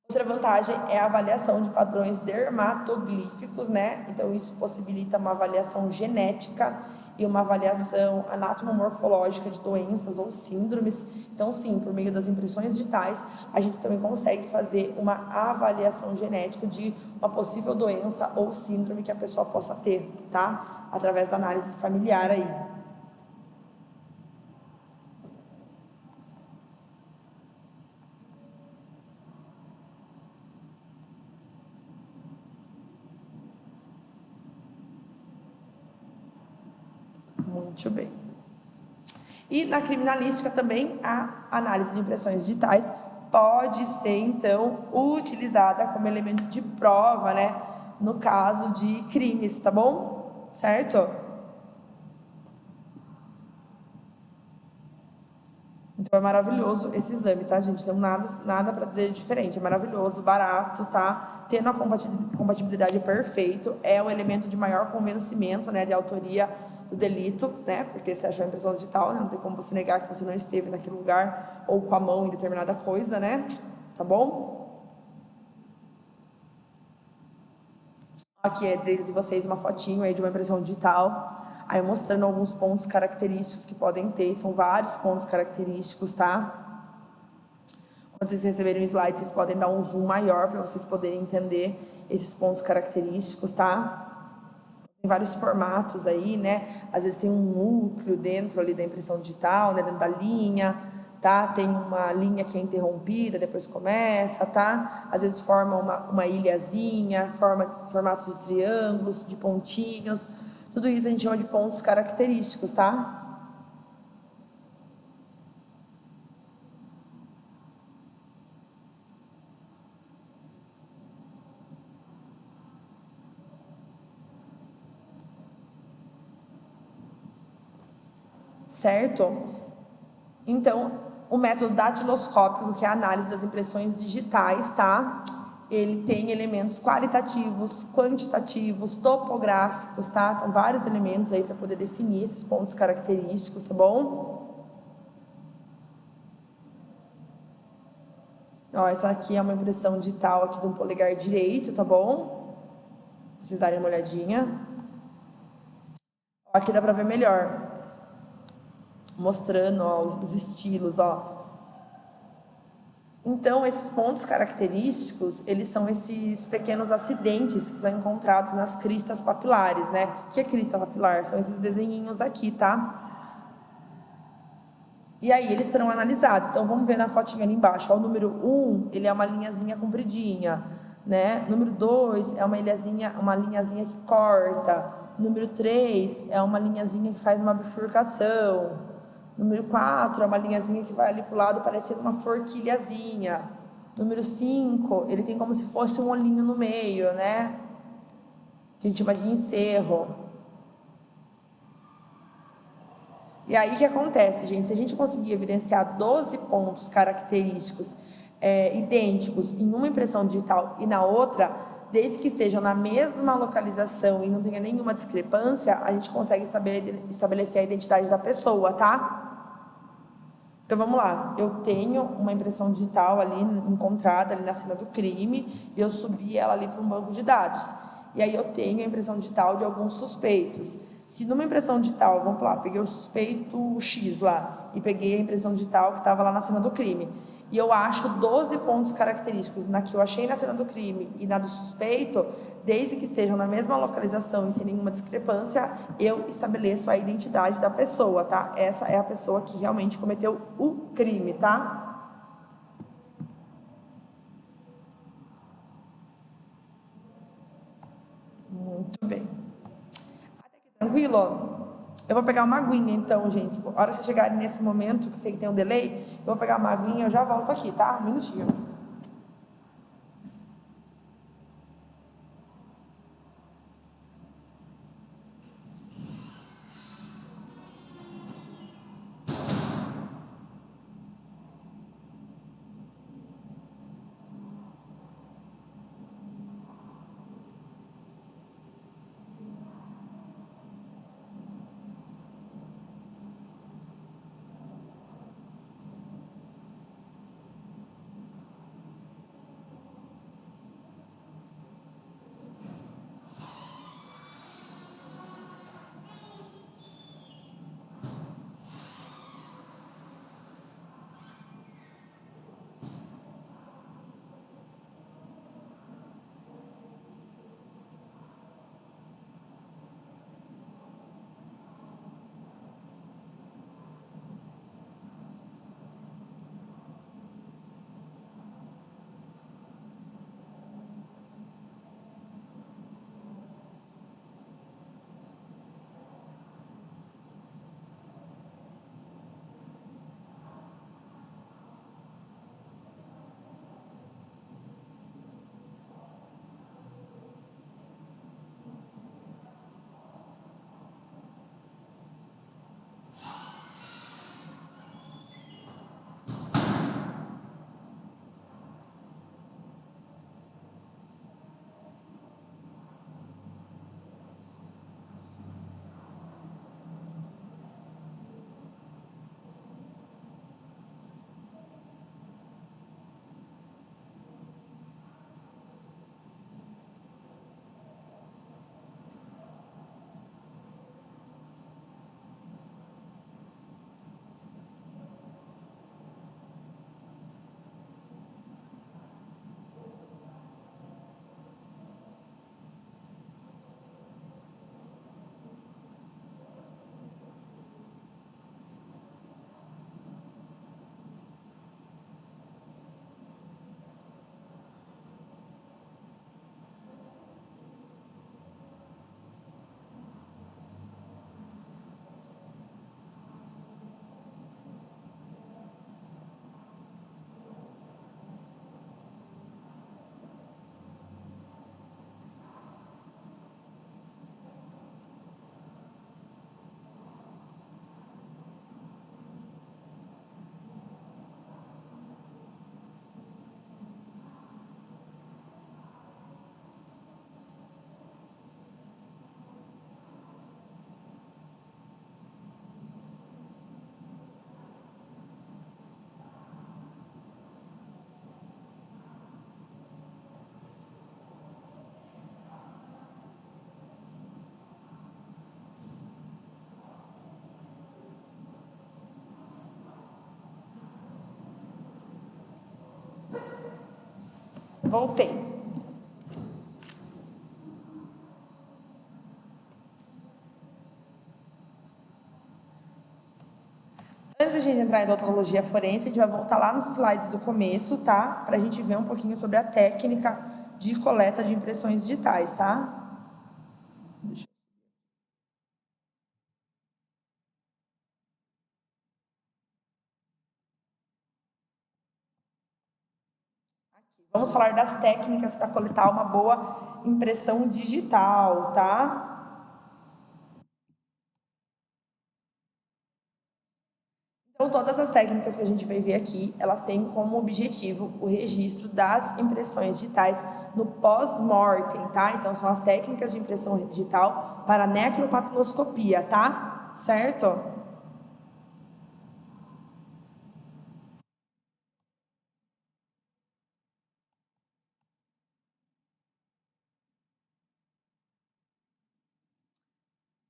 Outra vantagem é a avaliação de padrões dermatoglíficos, né? Então, isso possibilita uma avaliação genética e uma avaliação anatomomorfológica de doenças ou síndromes. Então, sim, por meio das impressões digitais, a gente também consegue fazer uma avaliação genética de uma possível doença ou síndrome que a pessoa possa ter, tá? Através da análise familiar aí. Muito bem. E na criminalística também a análise de impressões digitais pode ser então utilizada como elemento de prova, né, no caso de crimes, tá bom? Certo? Então é maravilhoso esse exame, tá, gente? Não nada para dizer diferente. É maravilhoso, barato, tá? Tendo a compatibilidade perfeito, é o elemento de maior convencimento, né, de autoria do delito, né? Porque você achou a impressão digital, né? Não tem como você negar que você não esteve naquele lugar ou com a mão em determinada coisa, né? Tá bom? Aqui é de vocês uma fotinho aí de uma impressão digital, aí mostrando alguns pontos característicos que podem ter, são vários pontos característicos, tá? Quando vocês receberem o slide, vocês podem dar um zoom maior para vocês poderem entender esses pontos característicos, tá? Tem vários formatos aí, né? Às vezes tem um núcleo dentro ali da impressão digital, né? Dentro da linha, tá? Tem uma linha que é interrompida, depois começa, tá? Às vezes forma uma ilhazinha, forma formatos de triângulos, de pontinhos. Tudo isso a gente chama de pontos característicos, tá? Certo? Então, O método datiloscópico, que é a análise das impressões digitais, tá? Ele tem elementos qualitativos, quantitativos, topográficos, tá? Então, vários elementos aí para poder definir esses pontos característicos, tá bom? Ó, essa aqui é uma impressão digital aqui de um polegar direito, tá bom? Pra vocês darem uma olhadinha. Ó, aqui dá para ver melhor, mostrando, ó, os estilos, ó. Então, esses pontos característicos, eles são esses pequenos acidentes que são encontrados nas cristas papilares, né? O que é crista papilar? São esses desenhinhos aqui, tá? E aí, eles serão analisados. Então, vamos ver na fotinha ali embaixo. Ó, o número 1, ele é uma linhazinha compridinha, né? Número 2 é uma linhazinha que corta. Número 3 é uma linhazinha que faz uma bifurcação. Número 4 é uma linhazinha que vai ali pro lado parecendo uma forquilhazinha. Número 5, ele tem como se fosse um olhinho no meio, né? Que a gente chama de encerro. E aí o que acontece, gente? Se a gente conseguir evidenciar 12 pontos característicos idênticos em uma impressão digital e na outra, desde que estejam na mesma localização e não tenha nenhuma discrepância, a gente consegue estabelecer a identidade da pessoa, tá? Então vamos lá, eu tenho uma impressão digital ali encontrada ali na cena do crime, e eu subi ela ali para um banco de dados. E aí eu tenho a impressão digital de alguns suspeitos. Se numa impressão digital, vamos lá, peguei o suspeito X lá e peguei a impressão digital que estava lá na cena do crime. E eu acho 12 pontos característicos na que eu achei na cena do crime e na do suspeito, desde que estejam na mesma localização e sem nenhuma discrepância, eu estabeleço a identidade da pessoa, tá? Essa é a pessoa que realmente cometeu o crime, tá? Muito bem. Até aqui tranquilo? Eu vou pegar uma aguinha então, gente. A hora que vocês chegarem nesse momento, que eu sei que tem um delay, eu vou pegar uma aguinha e eu já volto aqui, tá? Um minutinho. Voltei. Antes da gente entrar em odontologia forense, a gente vai voltar lá nos slides do começo, tá? Pra gente ver um pouquinho sobre a técnica de coleta de impressões digitais, tá? Vamos falar das técnicas para coletar uma boa impressão digital, tá? Então, todas as técnicas que a gente vai ver aqui, elas têm como objetivo o registro das impressões digitais no pós-mortem, tá? Então, são as técnicas de impressão digital para necropapiloscopia, tá? Certo?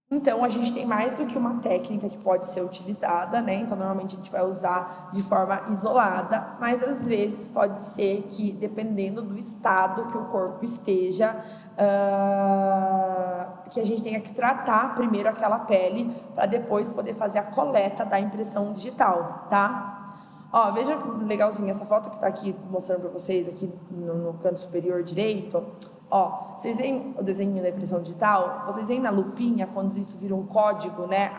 Então, a gente tem mais do que uma técnica que pode ser utilizada, né? Então, normalmente a gente vai usar de forma isolada, mas às vezes pode ser que, dependendo do estado que o corpo esteja, que a gente tenha que tratar primeiro aquela pele para depois poder fazer a coleta da impressão digital, tá? Ó, veja legalzinho essa foto que tá aqui mostrando para vocês aqui no canto superior direito. Ó, vocês veem o desenho da impressão digital? Vocês veem na lupinha quando isso vira um código, né,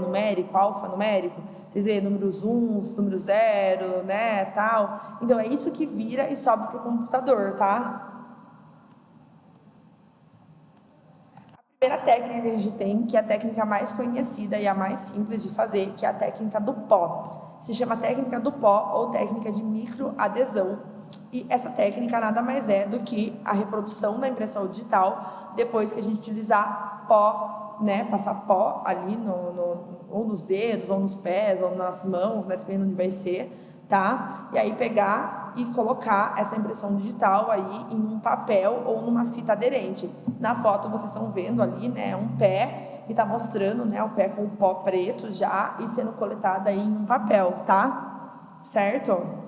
numérico, alfanumérico? Vocês veem números uns, número zero, né, tal. Então é isso que vira e sobe pro computador, tá? Primeira técnica que a gente tem, que é a técnica mais conhecida e a mais simples de fazer, que é a técnica do pó. Se chama técnica do pó ou técnica de microadesão. E essa técnica nada mais é do que a reprodução da impressão digital depois que a gente utilizar pó, né? Passar pó ali ou nos dedos, ou nos pés, ou nas mãos, né? Dependendo de onde vai ser, tá? E aí pegar e colocar essa impressão digital aí em um papel ou numa fita aderente. Na foto vocês estão vendo ali, né, um pé e tá mostrando, né, o pé com o pó preto já e sendo coletado aí em um papel, tá? Certo?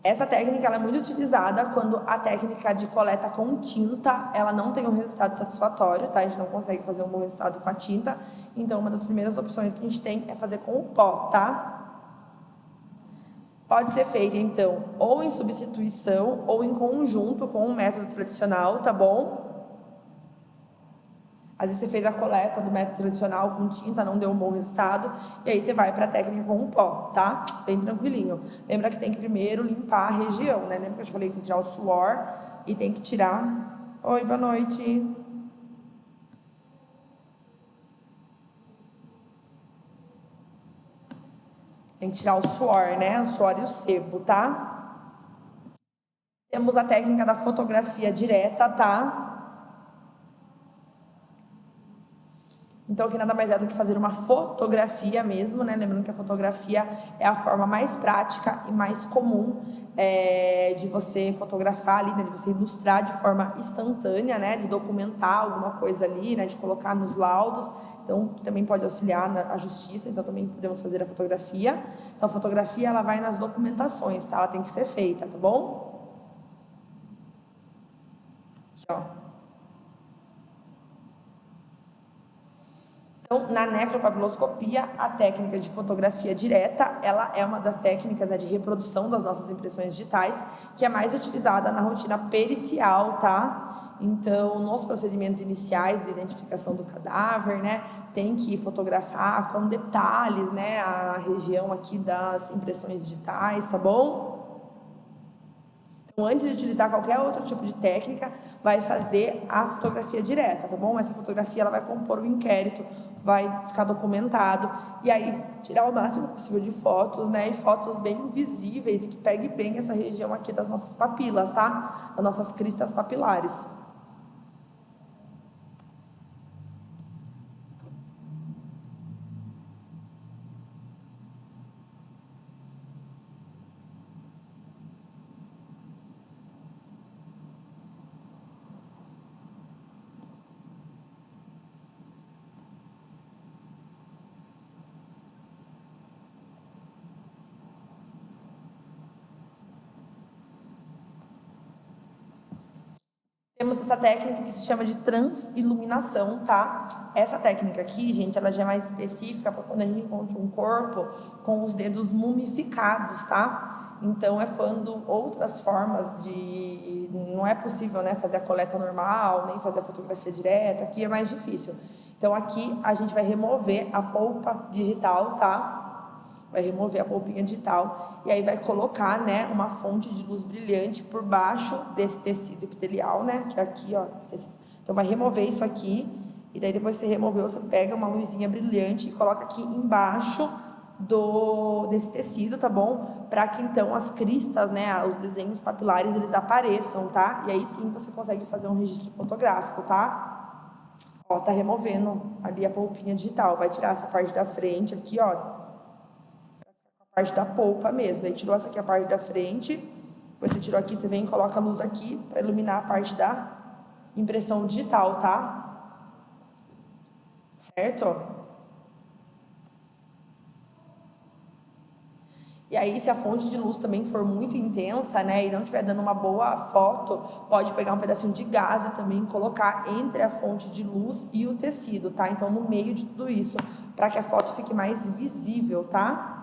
Essa técnica ela é muito utilizada quando a técnica de coleta com tinta ela não tem um resultado satisfatório, tá? A gente não consegue fazer um bom resultado com a tinta, então uma das primeiras opções que a gente tem é fazer com o pó, tá? Pode ser feita, então, ou em substituição ou em conjunto com o método tradicional, tá bom? Às vezes você fez a coleta do método tradicional com tinta, não deu um bom resultado, e aí você vai para a técnica com o pó, tá? Bem tranquilinho. Lembra que tem que primeiro limpar a região, né? Lembra que eu te falei que tem que tirar o suor e tem que tirar... Oi, boa noite. Tem que tirar o suor, né? O suor e o sebo, tá? Temos a técnica da fotografia direta, tá? Então, que nada mais é do que fazer uma fotografia mesmo, né? Lembrando que a fotografia é a forma mais prática e mais comum de você fotografar ali, né? De você ilustrar de forma instantânea, né? De documentar alguma coisa ali, né? De colocar nos laudos. Então, que também pode auxiliar na justiça. Então, também podemos fazer a fotografia. Então, a fotografia, ela vai nas documentações, tá? Ela tem que ser feita, tá bom? Aqui, ó. Então, na necropapiloscopia, a técnica de fotografia direta, ela é uma das técnicas, né, de reprodução das nossas impressões digitais, que é mais utilizada na rotina pericial, tá? Então, nos procedimentos iniciais de identificação do cadáver, né, tem que fotografar com detalhes, né, a região aqui das impressões digitais, tá bom? Então, antes de utilizar qualquer outro tipo de técnica, vai fazer a fotografia direta, tá bom? Essa fotografia ela vai compor o inquérito, vai ficar documentado, e aí tirar o máximo possível de fotos, né? E fotos bem visíveis e que pegue bem essa região aqui das nossas papilas, tá? Das nossas cristas papilares. temos essa técnica que se chama de transiluminação, tá? Essa técnica aqui, gente, ela já é mais específica para quando a gente encontra um corpo com os dedos mumificados, tá? Então, é quando outras formas de... Não é possível, né, fazer a coleta normal, nem fazer a fotografia direta, aqui é mais difícil. Então, aqui a gente vai remover a polpa digital, tá? Vai remover a polpinha digital e aí vai colocar, né, uma fonte de luz brilhante por baixo desse tecido epitelial, né, que é aqui, ó, esse tecido. Então, vai remover isso aqui e daí depois que você removeu, você pega uma luzinha brilhante e coloca aqui embaixo desse tecido, tá bom? Para que então as cristas, né, os desenhos papilares, eles apareçam, tá? E aí sim você consegue fazer um registro fotográfico, tá? Ó, tá removendo ali a polpinha digital, vai tirar essa parte da frente aqui, ó, a parte da polpa mesmo. Aí tirou essa aqui a parte da frente, depois você tirou aqui, você vem e coloca a luz aqui para iluminar a parte da impressão digital, tá? Certo? E aí, se a fonte de luz também for muito intensa, né, e não estiver dando uma boa foto, pode pegar um pedacinho de gaze também e colocar entre a fonte de luz e o tecido, tá? Então, no meio de tudo isso, para que a foto fique mais visível, tá?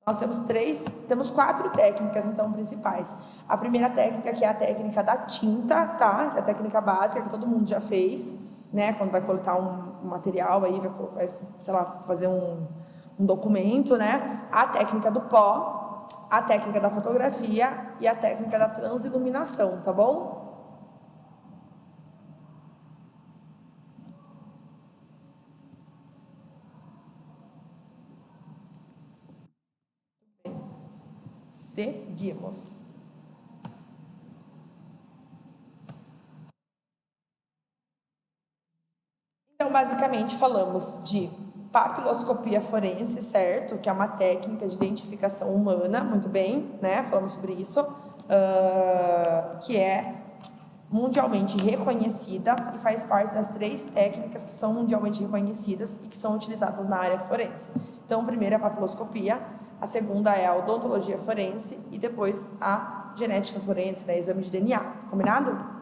Nós temos 4 técnicas, então, principais. A primeira técnica, que é a técnica da tinta, tá? Que é a técnica básica, que todo mundo já fez, né? Quando vai coletar um material aí, vai, sei lá, fazer um documento, né? A técnica do pó, a técnica da fotografia e a técnica da transiluminação, tá bom? Seguimos. Então, basicamente, falamos de papiloscopia forense, certo? Que é uma técnica de identificação humana, muito bem, né? Falamos sobre isso, que é mundialmente reconhecida e faz parte das 3 técnicas que são mundialmente reconhecidas e que são utilizadas na área forense. Então, a primeira é a papiloscopia, a segunda é a odontologia forense e depois a genética forense, né? Exame de DNA. Combinado?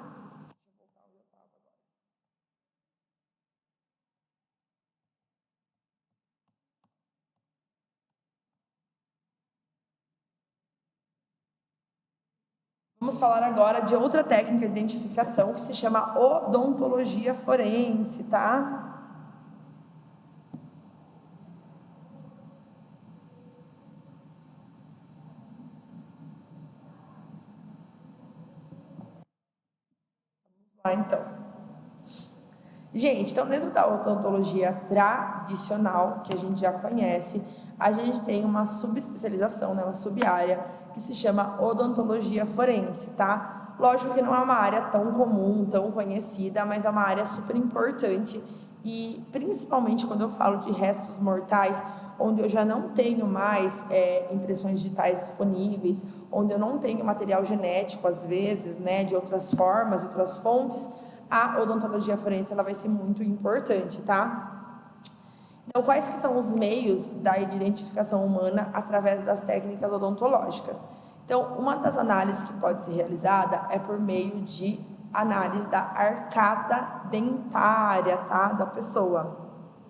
Vamos falar agora de outra técnica de identificação que se chama odontologia forense, tá? Vamos lá, então. Gente, então dentro da odontologia tradicional, que a gente já conhece, a gente tem uma subespecialização, né, uma subárea, que se chama odontologia forense, tá? Lógico que não é uma área tão comum, tão conhecida, mas é uma área super importante e principalmente quando eu falo de restos mortais, onde eu já não tenho mais impressões digitais disponíveis, onde eu não tenho material genético, às vezes, né, de outras formas, outras fontes, a odontologia forense ela vai ser muito importante, tá? Então, quais que são os meios da identificação humana através das técnicas odontológicas? Então, uma das análises que pode ser realizada é por meio de análise da arcada dentária, tá? Da pessoa,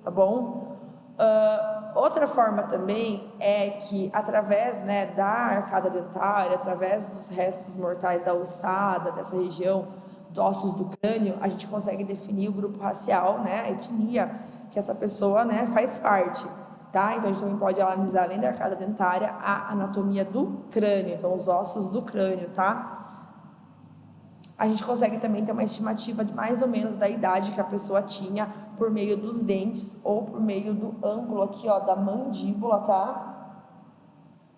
tá bom? Outra forma também é que através, né, da arcada dentária, através dos restos mortais da ossada, dessa região, dos ossos do crânio, a gente consegue definir o grupo racial, né, a etnia que essa pessoa, né, faz parte, tá? Então a gente também pode analisar, além da arcada dentária, a anatomia do crânio, então os ossos do crânio, tá? A gente consegue também ter uma estimativa de mais ou menos da idade que a pessoa tinha por meio dos dentes ou por meio do ângulo aqui, ó, da mandíbula, tá?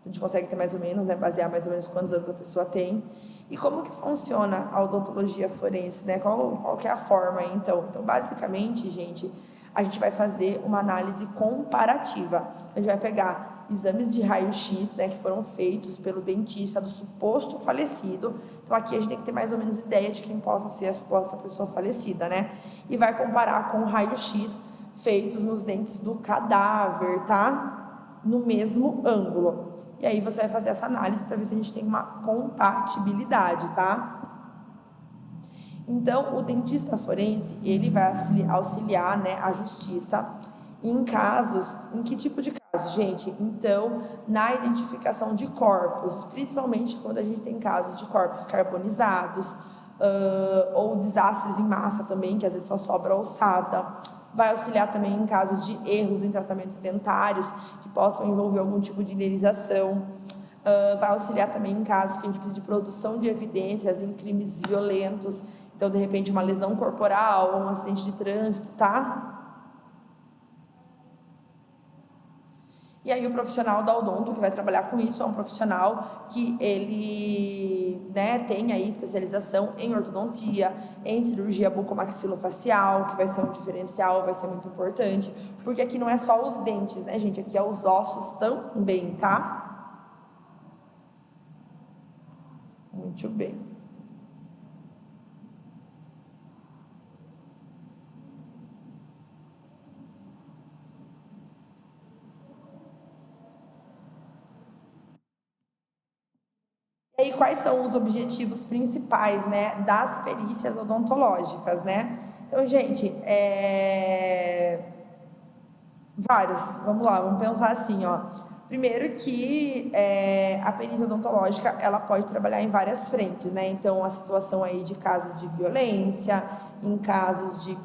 A gente consegue ter mais ou menos, né, basear mais ou menos quantos anos a pessoa tem. E como que funciona a odontologia forense, né? Qual que é a forma aí, então? Então, basicamente, gente, a gente vai fazer uma análise comparativa. A gente vai pegar exames de raio-x, né, que foram feitos pelo dentista do suposto falecido. Então, aqui a gente tem que ter mais ou menos ideia de quem possa ser a suposta pessoa falecida, né? E vai comparar com raio-x feitos nos dentes do cadáver, tá? No mesmo ângulo. E aí você vai fazer essa análise para ver se a gente tem uma compatibilidade, tá? Então, o dentista forense, ele vai auxiliar, né, a justiça em casos, em que tipo de casos, gente? Então, na identificação de corpos, principalmente quando a gente tem casos de corpos carbonizados, ou desastres em massa também, que às vezes só sobra ossada. Vai auxiliar também em casos de erros em tratamentos dentários, que possam envolver algum tipo de indenização. Vai auxiliar também em casos que a gente precisa de produção de evidências em crimes violentos, então, de repente, uma lesão corporal, um acidente de trânsito, tá? E aí o profissional da odonto que vai trabalhar com isso é um profissional que ele, né, tem aí especialização em ortodontia, em cirurgia bucomaxilofacial, que vai ser um diferencial, vai ser muito importante, porque aqui não é só os dentes, né, gente? Aqui é os ossos também, tá? Muito bem. E aí, quais são os objetivos principais, né, das perícias odontológicas, né? Então, gente, vários. Vamos lá, vamos pensar assim, ó. Primeiro que a perícia odontológica, ela pode trabalhar em várias frentes, né? Então, a situação aí de casos de violência, em casos de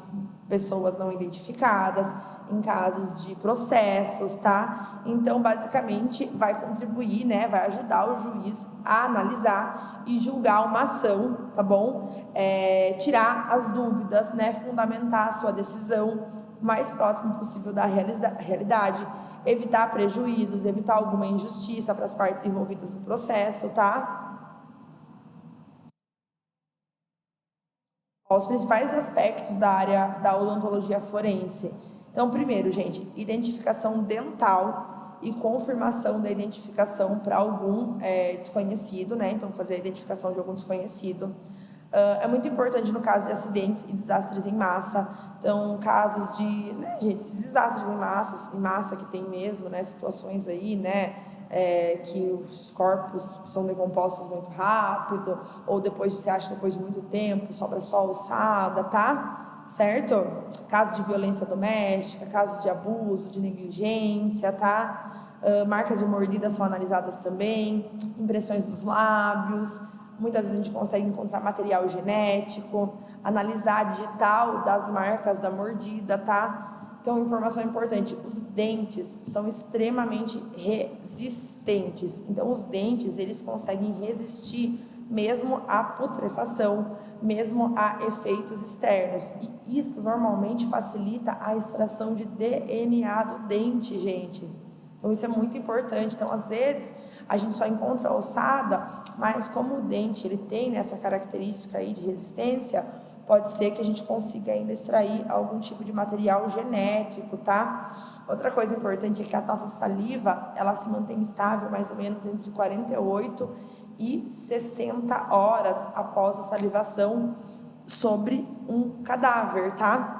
pessoas não identificadas, em casos de processos, tá? Então, basicamente, vai contribuir, né? Vai ajudar o juiz a analisar e julgar uma ação, tá bom? Tirar as dúvidas, né? Fundamentar a sua decisão o mais próximo possível da realidade, evitar prejuízos, evitar alguma injustiça para as partes envolvidas no processo, tá? Os principais aspectos da área da odontologia forense. Então, primeiro, gente, identificação dental e confirmação da identificação para algum desconhecido, né? Então, fazer a identificação de algum desconhecido. É muito importante no caso de acidentes e desastres em massa. Então, casos de, né, gente, esses desastres em massa que tem mesmo, né? Situações aí, né? Que os corpos são decompostos muito rápido, ou depois se acha depois de muito tempo, sobra só ossada, tá? Certo? Casos de violência doméstica, casos de abuso, de negligência, tá? Marcas de mordida são analisadas também, impressões dos lábios, muitas vezes a gente consegue encontrar material genético, analisar a digital das marcas da mordida, tá? Então, informação importante: os dentes são extremamente resistentes. Então, os dentes eles conseguem resistir mesmo à putrefação, mesmo a efeitos externos. E isso normalmente facilita a extração de DNA do dente, gente. Então, isso é muito importante. Então, às vezes, a gente só encontra a ossada, mas como o dente ele tem essa característica aí de resistência, pode ser que a gente consiga ainda extrair algum tipo de material genético, tá? Outra coisa importante é que a nossa saliva, ela se mantém estável mais ou menos entre 48 e 60 horas após a salivação sobre um cadáver, tá?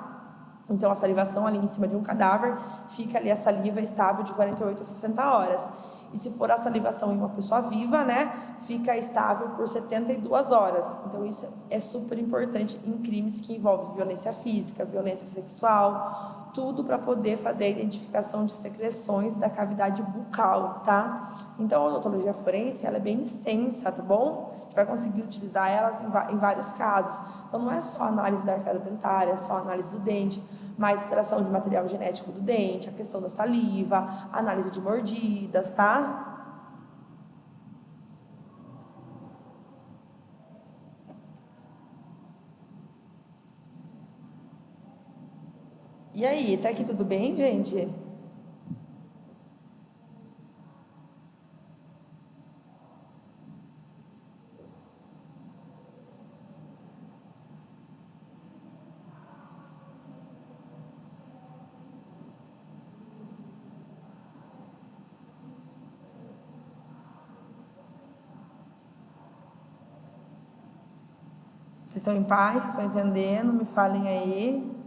Então, a salivação ali em cima de um cadáver, fica ali a saliva estável de 48 a 60 horas. E se for a salivação em uma pessoa viva, né, fica estável por 72 horas. Então, isso é super importante em crimes que envolvem violência física, violência sexual, tudo para poder fazer a identificação de secreções da cavidade bucal, tá? Então, a odontologia forense, ela é bem extensa, tá bom? A gente vai conseguir utilizar elas em vários casos. Então, não é só análise da arcada dentária, é só análise do dente, mas extração de material genético do dente, a questão da saliva, análise de mordidas, tá? E aí, tá aqui tudo bem, gente? Vocês estão em paz? Vocês estão entendendo? Me falem aí.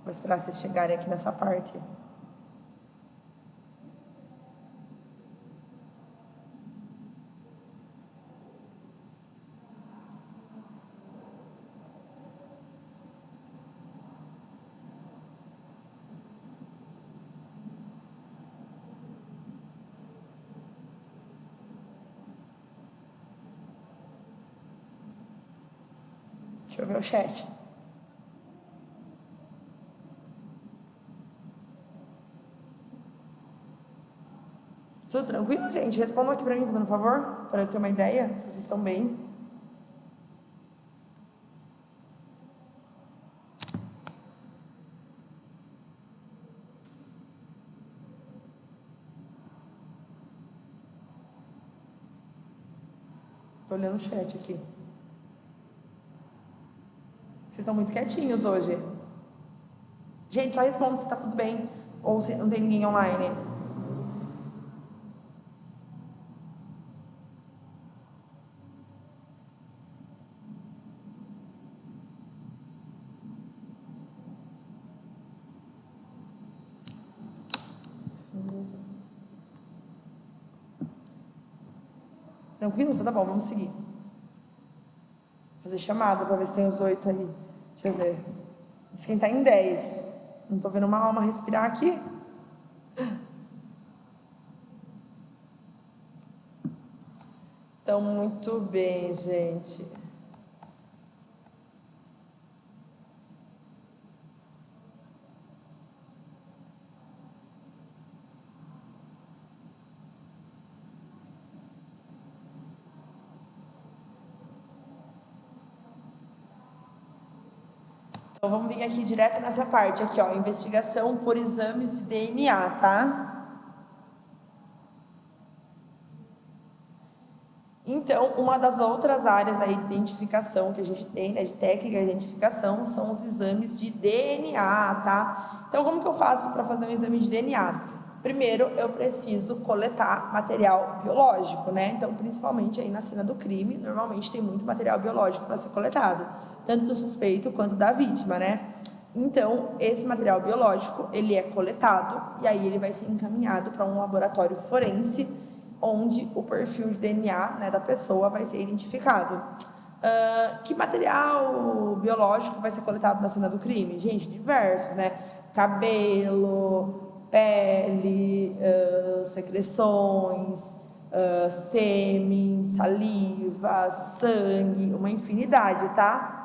Vou esperar vocês chegarem aqui nessa parte. Deixa eu ver o chat. Tudo tranquilo, gente? Respondam aqui pra mim, fazendo um favor, para eu ter uma ideia, se vocês estão bem. Tô olhando o chat aqui. Vocês estão muito quietinhos hoje. Gente, só responda se tá tudo bem ou se não tem ninguém online. Tranquilo? Então tá bom, vamos seguir. Vou fazer chamada pra ver se tem os 8 aí. Deixa eu ver. Diz quem tá em 10. Não tô vendo uma alma respirar aqui. Então, muito bem, gente. Então, vamos vir aqui direto nessa parte aqui, ó. Investigação por exames de DNA, tá? Então, uma das outras áreas aí de identificação que a gente tem, né, de técnica de identificação, são os exames de DNA, tá? Então, como que eu faço para fazer um exame de DNA? Primeiro, eu preciso coletar material biológico, né? Então, principalmente aí na cena do crime, normalmente tem muito material biológico para ser coletado, tanto do suspeito quanto da vítima, né? Então, esse material biológico, ele é coletado e aí ele vai ser encaminhado para um laboratório forense, onde o perfil de DNA, né, da pessoa vai ser identificado. Que material biológico vai ser coletado na cena do crime? Gente, diversos, né? Cabelo, pele, secreções, sêmen, saliva, sangue, uma infinidade, tá?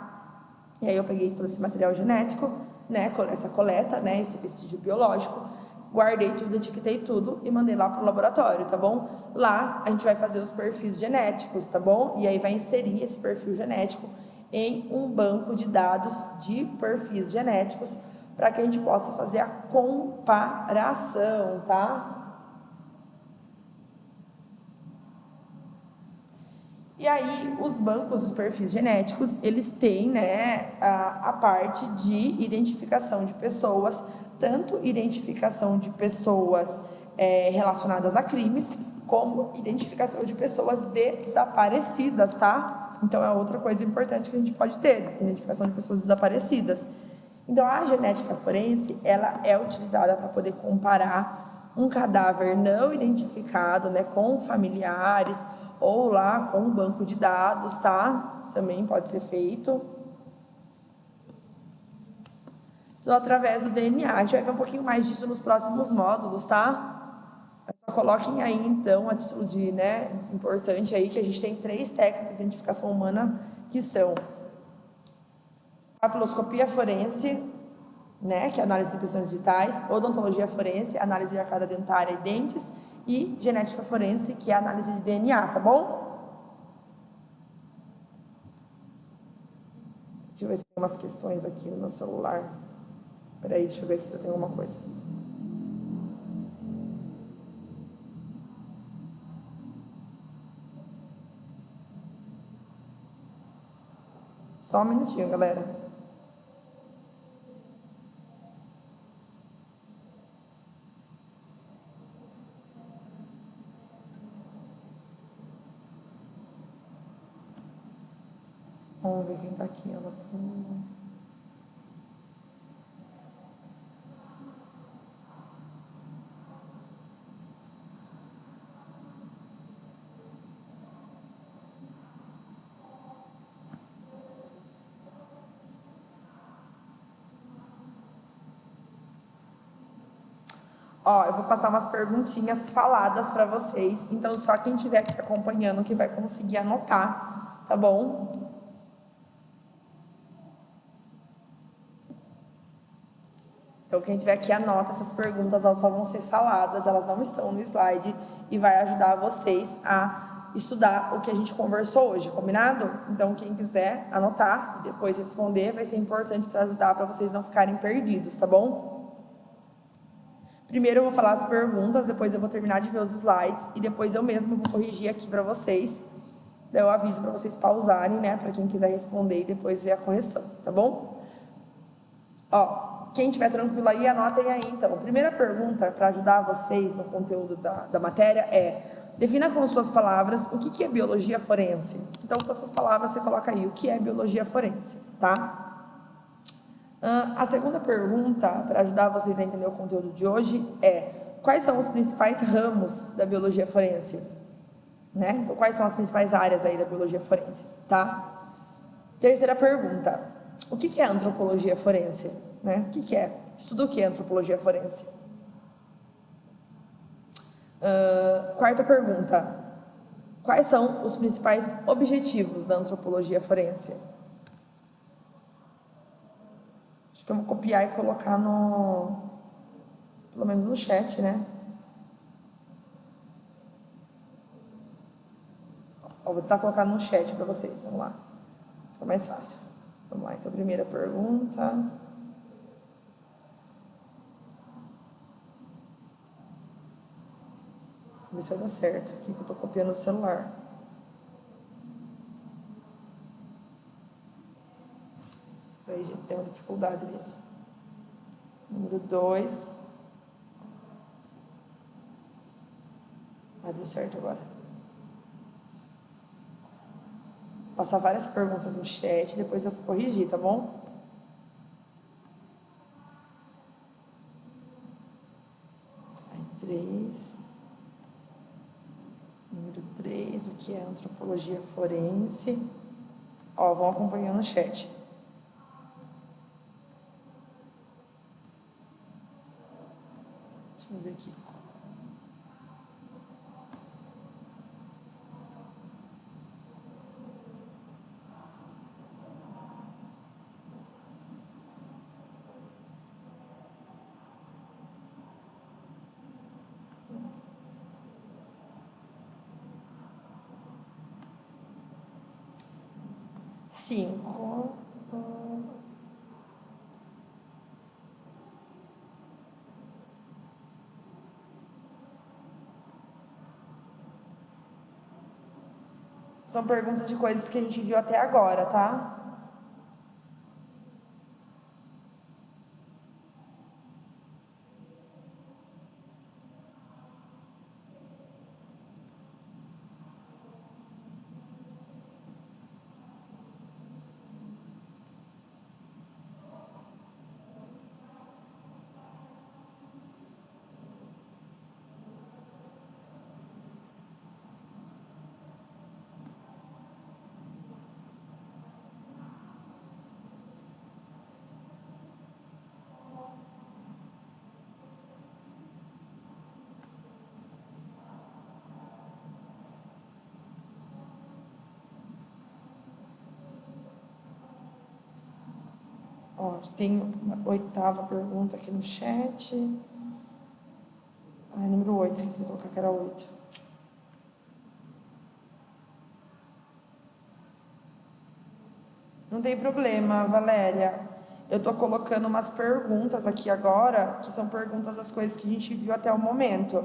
E aí eu peguei todo esse material genético, né, essa coleta, né, esse vestígio biológico, guardei tudo, etiquetei tudo e mandei lá pro laboratório, tá bom? Lá a gente vai fazer os perfis genéticos, tá bom? E aí vai inserir esse perfil genético em um banco de dados de perfis genéticos para que a gente possa fazer a comparação, tá? E aí, os bancos, os perfis genéticos, eles têm, né, a parte de identificação de pessoas, tanto identificação de pessoas relacionadas a crimes, como identificação de pessoas desaparecidas, tá? Então, é outra coisa importante que a gente pode ter, identificação de pessoas desaparecidas. Então, a genética forense, ela é utilizada para poder comparar um cadáver não identificado, né, com familiares, ou lá com um banco de dados, tá? Também pode ser feito. Então, através do DNA. A gente vai ver um pouquinho mais disso nos próximos módulos, tá? Só coloquem aí, então, a título de, né, importante aí, que a gente tem 3 técnicas de identificação humana, que são papiloscopia forense, né, que é análise de impressões digitais, odontologia forense, análise de arcada dentária e dentes, e genética forense, que é a análise de DNA, tá bom? Deixa eu ver se tem umas questões aqui no meu celular. Peraí, deixa eu ver aqui se eu tenho alguma coisa. Só um minutinho, galera. Vamos ver quem tá aqui. Ela tem... Ó, eu vou passar umas perguntinhas faladas para vocês, então só quem estiver aqui acompanhando que vai conseguir anotar, tá bom? Então quem estiver aqui anota essas perguntas, elas só vão ser faladas, elas não estão no slide e vai ajudar vocês a estudar o que a gente conversou hoje, combinado? Então quem quiser anotar e depois responder vai ser importante para ajudar para vocês não ficarem perdidos, tá bom? Primeiro eu vou falar as perguntas, depois eu vou terminar de ver os slides e depois eu mesmo vou corrigir aqui para vocês. Daí eu aviso para vocês pausarem, né, para quem quiser responder e depois ver a correção, tá bom? Ó, quem tiver tranquilo aí, anotem aí então. A primeira pergunta para ajudar vocês no conteúdo da matéria é: defina com suas palavras o que é biologia forense. Então, com as suas palavras, você coloca aí o que é biologia forense, tá? A segunda pergunta, para ajudar vocês a entender o conteúdo de hoje, é: quais são os principais ramos da biologia forense? Né? Então, quais são as principais áreas aí da biologia forense, tá? Terceira pergunta: o que é antropologia forense? Né? O que é? Estuda o que é antropologia forense? Quarta pergunta: quais são os principais objetivos da antropologia forense? Acho que eu vou copiar e colocar pelo menos no chat, né? Ó, vou tentar colocar no chat para vocês, vamos lá. Fica mais fácil. Vamos lá, então, primeira pergunta. Vamos ver se vai dar certo. Aqui que eu tô copiando o celular. Aí, gente, tem uma dificuldade nisso. Número 2. Ah, deu certo agora. Vou passar várias perguntas no chat, depois eu vou corrigir, tá bom? Aí, 3. Número 3, o que é antropologia forense? Ó, vão acompanhando no chat. Deixa eu ver aqui. Cinco. São perguntas de coisas que a gente viu até agora, tá? Ó, tem uma oitava pergunta aqui no chat. Ai, número 8, esqueci de colocar que era 8. Não tem problema, Valéria. Eu tô colocando umas perguntas aqui agora, que são perguntas das coisas que a gente viu até o momento.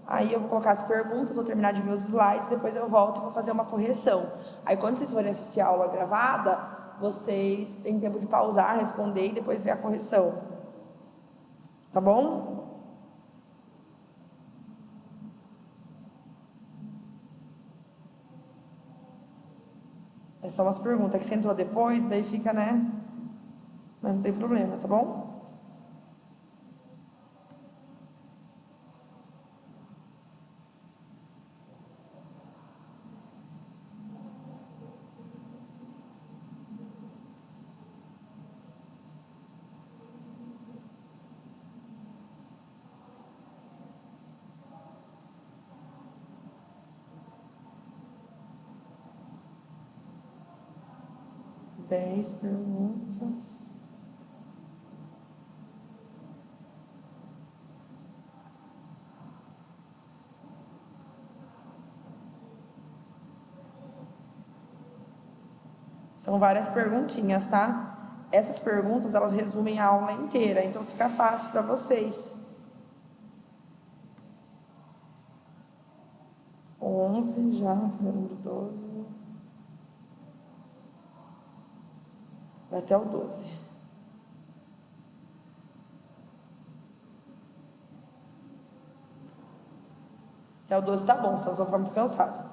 Aí eu vou colocar as perguntas, vou terminar de ver os slides, depois eu volto e vou fazer uma correção. Aí quando vocês forem assistir a aula gravada, vocês têm tempo de pausar, responder e depois ver a correção. Tá bom? É só umas perguntas, é que você entrou depois, daí fica, né? Mas não tem problema, tá bom? 10 perguntas. São várias perguntinhas, tá? Essas perguntas, elas resumem a aula inteira, então fica fácil para vocês. 11 já, número 12. Vai até o 12. Até o 12 tá bom, senão vocês vão ficar muito cansados.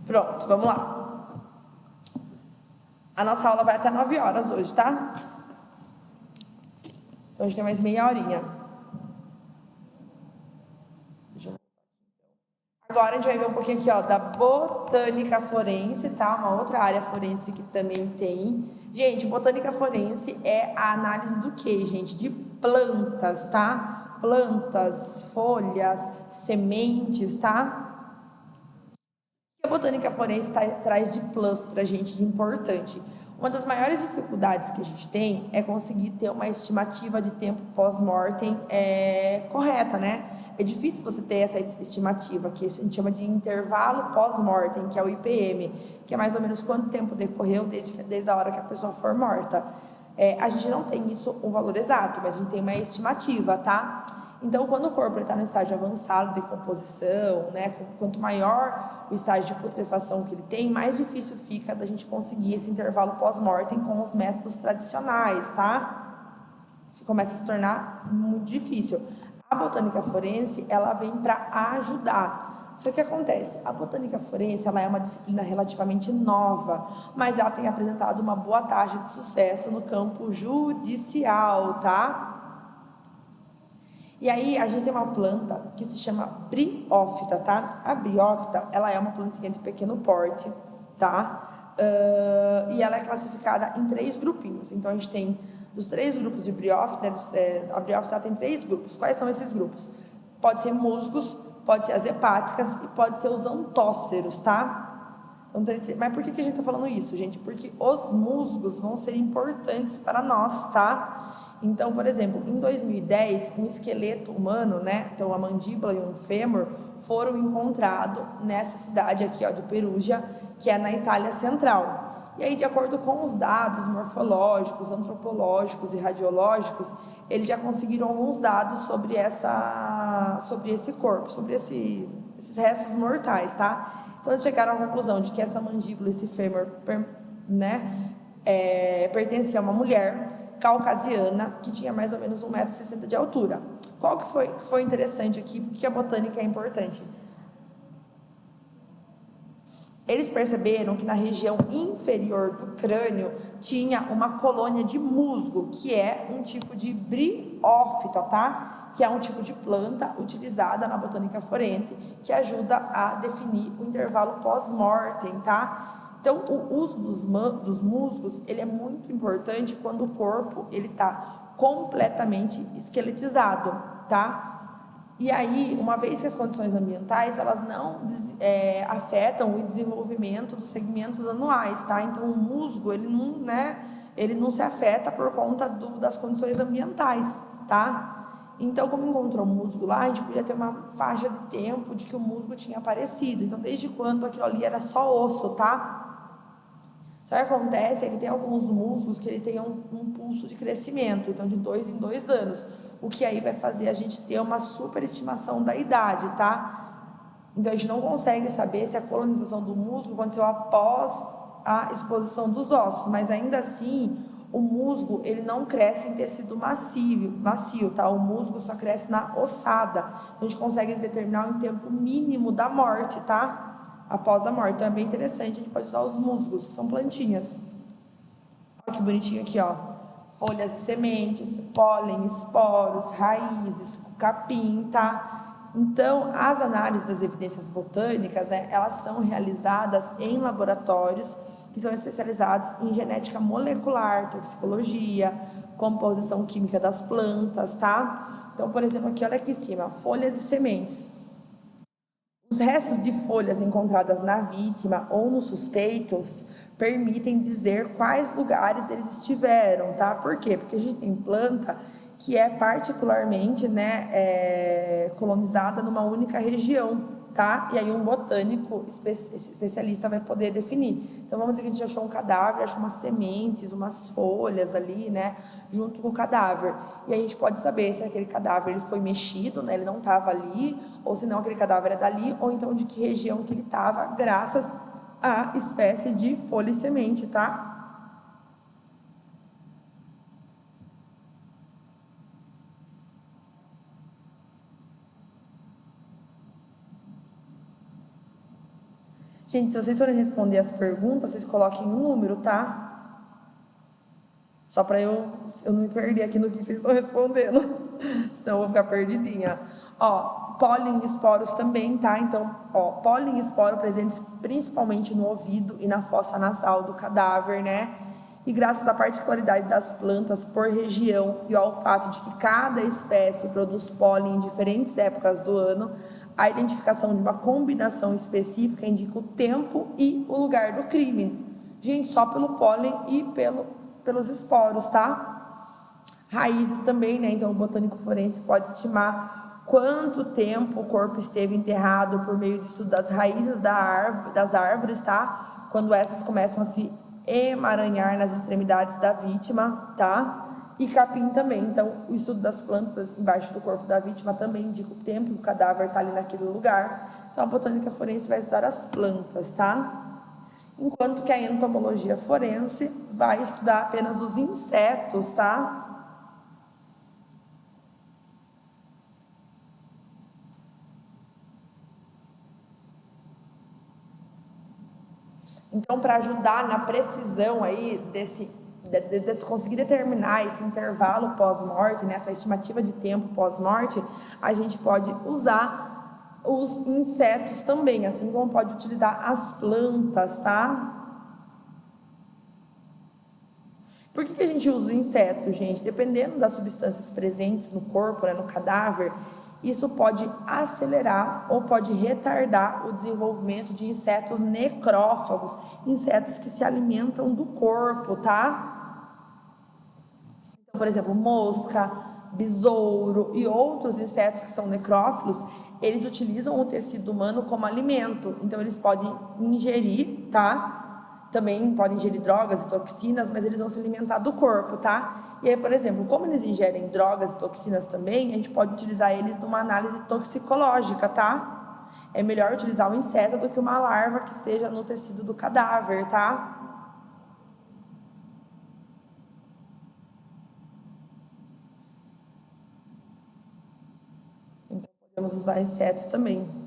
Pronto, vamos lá. A nossa aula vai até 9 horas hoje, tá? Então a gente tem mais meia horinha. Agora a gente vai ver um pouquinho aqui, ó, da botânica forense, tá? Uma outra área forense que também tem. Gente, botânica forense é a análise do quê, gente? De plantas, tá? Plantas, folhas, sementes, tá? A botânica forense traz de plus pra gente, de importante. Uma das maiores dificuldades que a gente tem é conseguir ter uma estimativa de tempo pós-mortem correta, né? É difícil você ter essa estimativa, que a gente chama de intervalo pós-mortem, que é o IPM, que é mais ou menos quanto tempo decorreu desde a hora que a pessoa for morta. A gente não tem isso, um valor exato, mas a gente tem uma estimativa, tá? Então, quando o corpo está no estágio avançado de decomposição, né, quanto maior o estágio de putrefação que ele tem, mais difícil fica da gente conseguir esse intervalo pós-mortem com os métodos tradicionais, tá? Começa a se tornar muito difícil. A botânica forense, ela vem para ajudar. Só que acontece, a botânica forense, ela é uma disciplina relativamente nova, mas ela tem apresentado uma boa taxa de sucesso no campo judicial, tá? E aí, a gente tem uma planta que se chama briófita, tá? A briófita, ela é uma plantinha de pequeno porte, tá? E ela é classificada em 3 grupinhos. Então, a gente tem dos 3 grupos de briófita, né? A briófita tem 3 grupos. Quais são esses grupos? Pode ser musgos, pode ser as hepáticas e pode ser os antóceros, tá? Então, mas por que a gente tá falando isso, gente? Porque os musgos vão ser importantes para nós, tá? Então, por exemplo, em 2010, um esqueleto humano, né? Então, a mandíbula e um fêmur foram encontrados nessa cidade aqui, ó, de Perugia, que é na Itália Central. E aí, de acordo com os dados morfológicos, antropológicos e radiológicos, eles já conseguiram alguns dados sobre esse corpo, sobre esses restos mortais, tá? Então, eles chegaram à conclusão de que essa mandíbula, esse fêmur, né, pertencia a uma mulher caucasiana, que tinha mais ou menos 1,60 m de altura. Qual que foi interessante aqui? Porque a botânica é importante. Eles perceberam que na região inferior do crânio tinha uma colônia de musgo, que é um tipo de briófita, tá? Que é um tipo de planta utilizada na botânica forense, que ajuda a definir o intervalo pós-mortem, tá? Então, o uso dos musgos, ele é muito importante quando o corpo ele está completamente esqueletizado, tá? E aí, uma vez que as condições ambientais, elas não afetam o desenvolvimento dos segmentos anuais, tá? Então, o musgo, ele não se afeta por conta das condições ambientais, tá? Então, como encontrou o musgo lá, a gente podia ter uma faixa de tempo de que o musgo tinha aparecido. Então, desde quando aquilo ali era só osso, tá? Só que acontece é que tem alguns musgos que ele tem um pulso de crescimento, então de 2 em 2 anos, o que aí vai fazer a gente ter uma superestimação da idade, tá? Então a gente não consegue saber se a colonização do musgo aconteceu após a exposição dos ossos, mas ainda assim o musgo ele não cresce em tecido macio, tá? O musgo só cresce na ossada, então a gente consegue determinar o tempo mínimo da morte, tá? Após a morte. Então é bem interessante, a gente pode usar os musgos, que são plantinhas. Olha que bonitinho aqui, ó. Folhas e sementes, pólen, esporos, raízes, capim, tá? Então, as análises das evidências botânicas, elas são realizadas em laboratórios que são especializados em genética molecular, toxicologia, composição química das plantas, tá? Então, por exemplo, aqui, olha aqui em cima, folhas e sementes. Os restos de folhas encontradas na vítima ou nos suspeitos permitem dizer quais lugares eles estiveram, tá? Por quê? Porque a gente tem planta que é particularmente, né, colonizada numa única região, tá? E aí um botânico especialista vai poder definir. Então vamos dizer que a gente achou um cadáver, achou umas sementes, umas folhas ali, né, junto com o cadáver. E aí a gente pode saber se aquele cadáver ele foi mexido, né, ele não estava ali, ou se não aquele cadáver é dali, ou então de que região que ele estava, graças à espécie de folha e semente, tá? Gente, se vocês forem responder as perguntas, vocês coloquem um número, tá? Só para eu não me perder aqui no que vocês estão respondendo. Senão eu vou ficar perdidinha. Ó, pólen e esporos também, tá? Então, ó, pólen e esporo presentes principalmente no ouvido e na fossa nasal do cadáver, né? E graças à particularidade das plantas por região e ao fato de que cada espécie produz pólen em diferentes épocas do ano, a identificação de uma combinação específica indica o tempo e o lugar do crime. Gente, só pelo pólen e pelos esporos, tá? Raízes também, né? Então, o botânico forense pode estimar quanto tempo o corpo esteve enterrado por meio do estudo das raízes das árvores, tá? Quando essas começam a se emaranhar nas extremidades da vítima, tá? E capim também. Então, o estudo das plantas embaixo do corpo da vítima também indica o tempo que o cadáver está ali naquele lugar. Então, a botânica forense vai estudar as plantas, tá? Enquanto que a entomologia forense vai estudar apenas os insetos, tá? Então, para ajudar na precisão aí de conseguir determinar esse intervalo pós-morte, né, essa estimativa de tempo pós-morte, a gente pode usar os insetos também, assim como pode utilizar as plantas, tá? Por que a gente usa o inseto, gente? Dependendo das substâncias presentes no corpo, né, no cadáver, isso pode acelerar ou pode retardar o desenvolvimento de insetos necrófagos, insetos que se alimentam do corpo, tá? Então, por exemplo, mosca, besouro e outros insetos que são necrófilos, eles utilizam o tecido humano como alimento. Então, eles podem ingerir, tá? Também podem ingerir drogas e toxinas, mas eles vão se alimentar do corpo, tá? E aí, por exemplo, como eles ingerem drogas e toxinas também, a gente pode utilizar eles numa análise toxicológica, tá? É melhor utilizar um inseto do que uma larva que esteja no tecido do cadáver, tá? Então, podemos usar insetos também.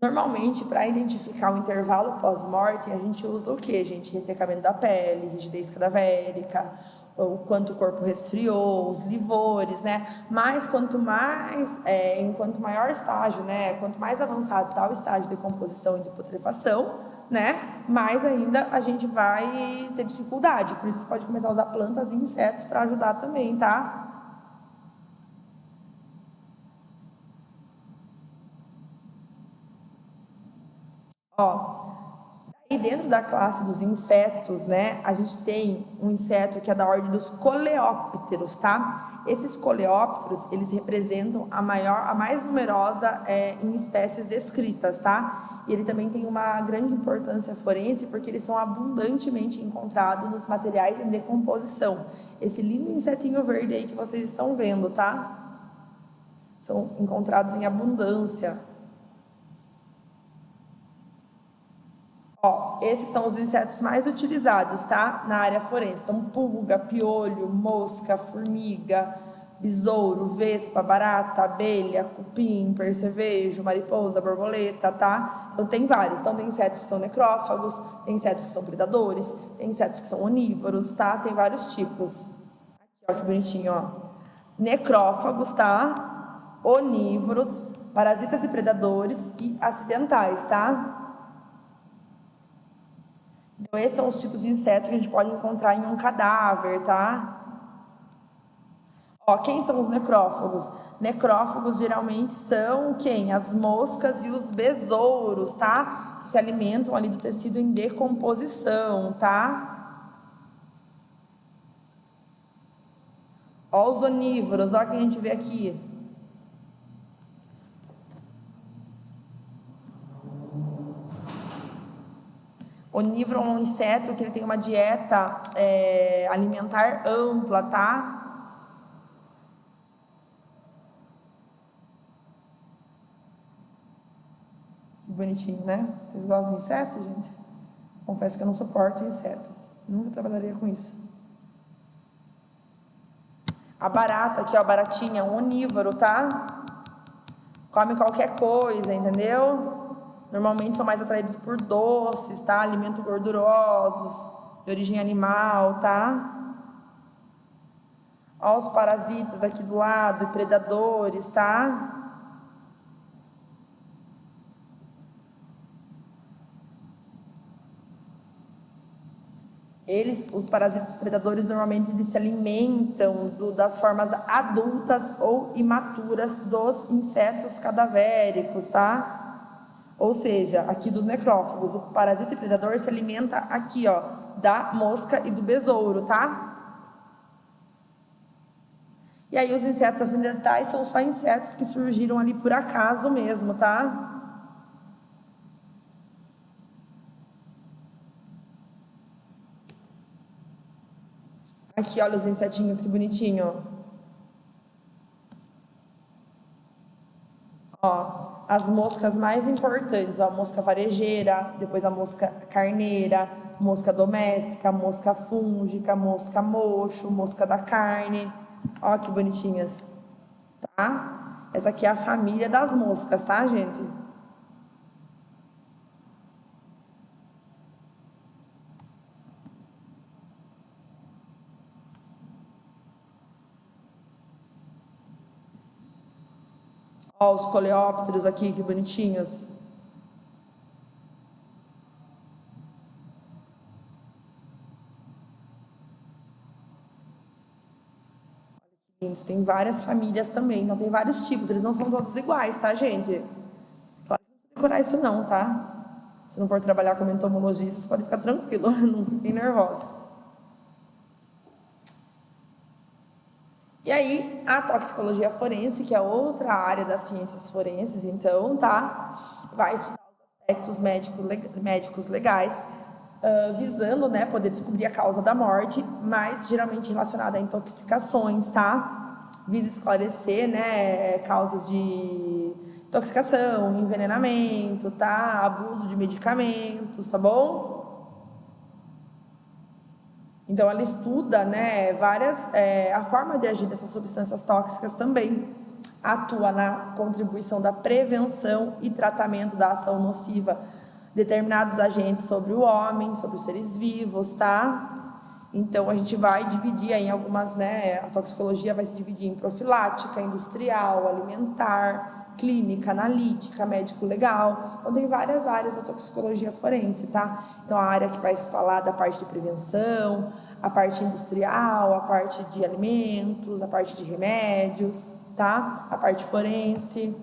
Normalmente, para identificar o intervalo pós-morte, a gente usa o que, gente? Ressecamento da pele, rigidez cadavérica, o quanto o corpo resfriou, os livores, né? Mas enquanto maior estágio, né? Quanto mais avançado está o estágio de decomposição e de putrefação, né? Mais ainda a gente vai ter dificuldade. Por isso, a gente pode começar a usar plantas e insetos para ajudar também, tá? Ó, e dentro da classe dos insetos, né, a gente tem um inseto que é da ordem dos coleópteros, tá? Esses coleópteros, eles representam a mais numerosa em espécies descritas, tá? E ele também tem uma grande importância forense porque eles são abundantemente encontrados nos materiais em decomposição. Esse lindo insetinho verde aí que vocês estão vendo, tá? São encontrados em abundância. Ó, esses são os insetos mais utilizados, tá? Na área forense. Então, pulga, piolho, mosca, formiga, besouro, vespa, barata, abelha, cupim, percevejo, mariposa, borboleta, tá? Então, tem vários. Então, tem insetos que são necrófagos, tem insetos que são predadores, tem insetos que são onívoros, tá? Tem vários tipos. Aqui, ó, que bonitinho, ó. Necrófagos, tá? Onívoros, parasitas e predadores e acidentais, tá? Então, esses são os tipos de inseto que a gente pode encontrar em um cadáver, tá? Ó, quem são os necrófagos? Necrófagos geralmente são quem? As moscas e os besouros, tá? Que se alimentam ali do tecido em decomposição, tá? Ó, os onívoros, ó, que a gente vê aqui. Onívoro é um inseto que ele tem uma dieta alimentar ampla, tá? Que bonitinho, né? Vocês gostam de inseto, gente? Confesso que eu não suporto inseto. Nunca trabalharia com isso. A barata aqui, ó, a baratinha, um onívoro, tá? Come qualquer coisa, entendeu? Normalmente são mais atraídos por doces, tá? Alimentos gordurosos, de origem animal, tá? Ó os parasitas aqui do lado, e predadores, tá? Os parasitas predadores, normalmente eles se alimentam das formas adultas ou imaturas dos insetos cadavéricos, tá? Ou seja, aqui dos necrófagos, o parasita predador se alimenta aqui, ó, da mosca e do besouro, tá? E aí os insetos acidentais são só insetos que surgiram ali por acaso mesmo, tá? Aqui, olha os insetinhos, que bonitinho. Ó, as moscas mais importantes, ó, a mosca varejeira, depois a mosca carneira, mosca doméstica, mosca fúngica, mosca mocho, mosca da carne. Ó, que bonitinhas, tá? Essa aqui é a família das moscas, tá, gente? Ó, os coleópteros aqui, que bonitinhos. Tem várias famílias também, então tem vários tipos, eles não são todos iguais, tá, gente? Claro que não precisa decorar isso não, tá? Se não for trabalhar como entomologista, você pode ficar tranquilo, não fiquem nervosos. E aí, a toxicologia forense, que é outra área das ciências forenses, então, tá? Vai estudar os aspectos médicos legais, visando, né, poder descobrir a causa da morte, mas geralmente relacionada a intoxicações, tá? Visa esclarecer, né, causas de intoxicação, envenenamento, tá? Abuso de medicamentos, tá bom? Então, ela estuda, né, a forma de agir dessas substâncias tóxicas também. Atua na contribuição da prevenção e tratamento da ação nociva de determinados agentes sobre o homem, sobre os seres vivos, tá? Então, a gente vai dividir aí em algumas, né, a toxicologia vai se dividir em profilática, industrial, alimentar, clínica, analítica, médico-legal. Então, tem várias áreas da toxicologia forense, tá? Então, a área que vai falar da parte de prevenção, a parte industrial, a parte de alimentos, a parte de remédios, tá? A parte forense.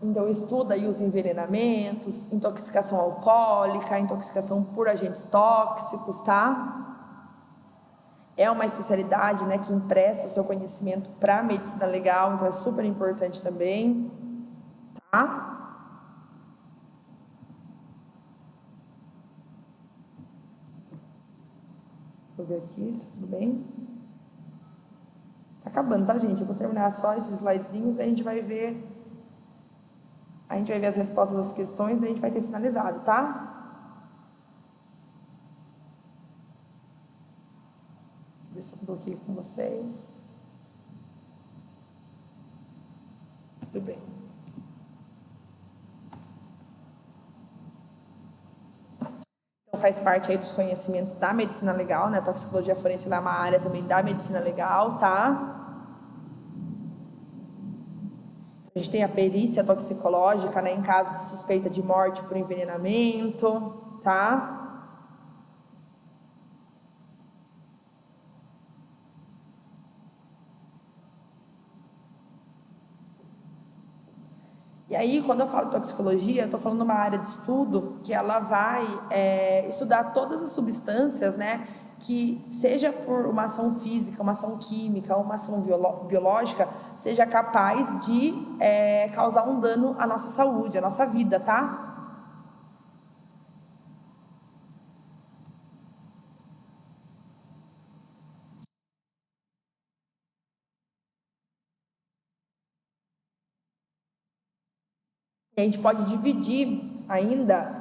Então, estuda aí os envenenamentos, intoxicação alcoólica, intoxicação por agentes tóxicos, tá? É uma especialidade, né, que empresta o seu conhecimento para a medicina legal, então é super importante também, tá? Deixa eu ver aqui, se tudo bem. Tá acabando, tá, gente? Eu vou terminar só esses slidezinhos, aí a gente vai ver as respostas das questões e a gente vai ter finalizado, tá? Ver se eu estou aqui com vocês. Tudo bem. Então, faz parte aí dos conhecimentos da medicina legal, né? A toxicologia forense é uma área também da medicina legal, tá? A gente tem a perícia toxicológica, né, em caso de suspeita de morte por envenenamento, tá? E aí, quando eu falo toxicologia, eu estou falando de uma área de estudo que ela vai estudar todas as substâncias, né, que seja por uma ação física, uma ação química, uma ação biológica, seja capaz de causar um dano à nossa saúde, à nossa vida, tá? E a gente pode dividir ainda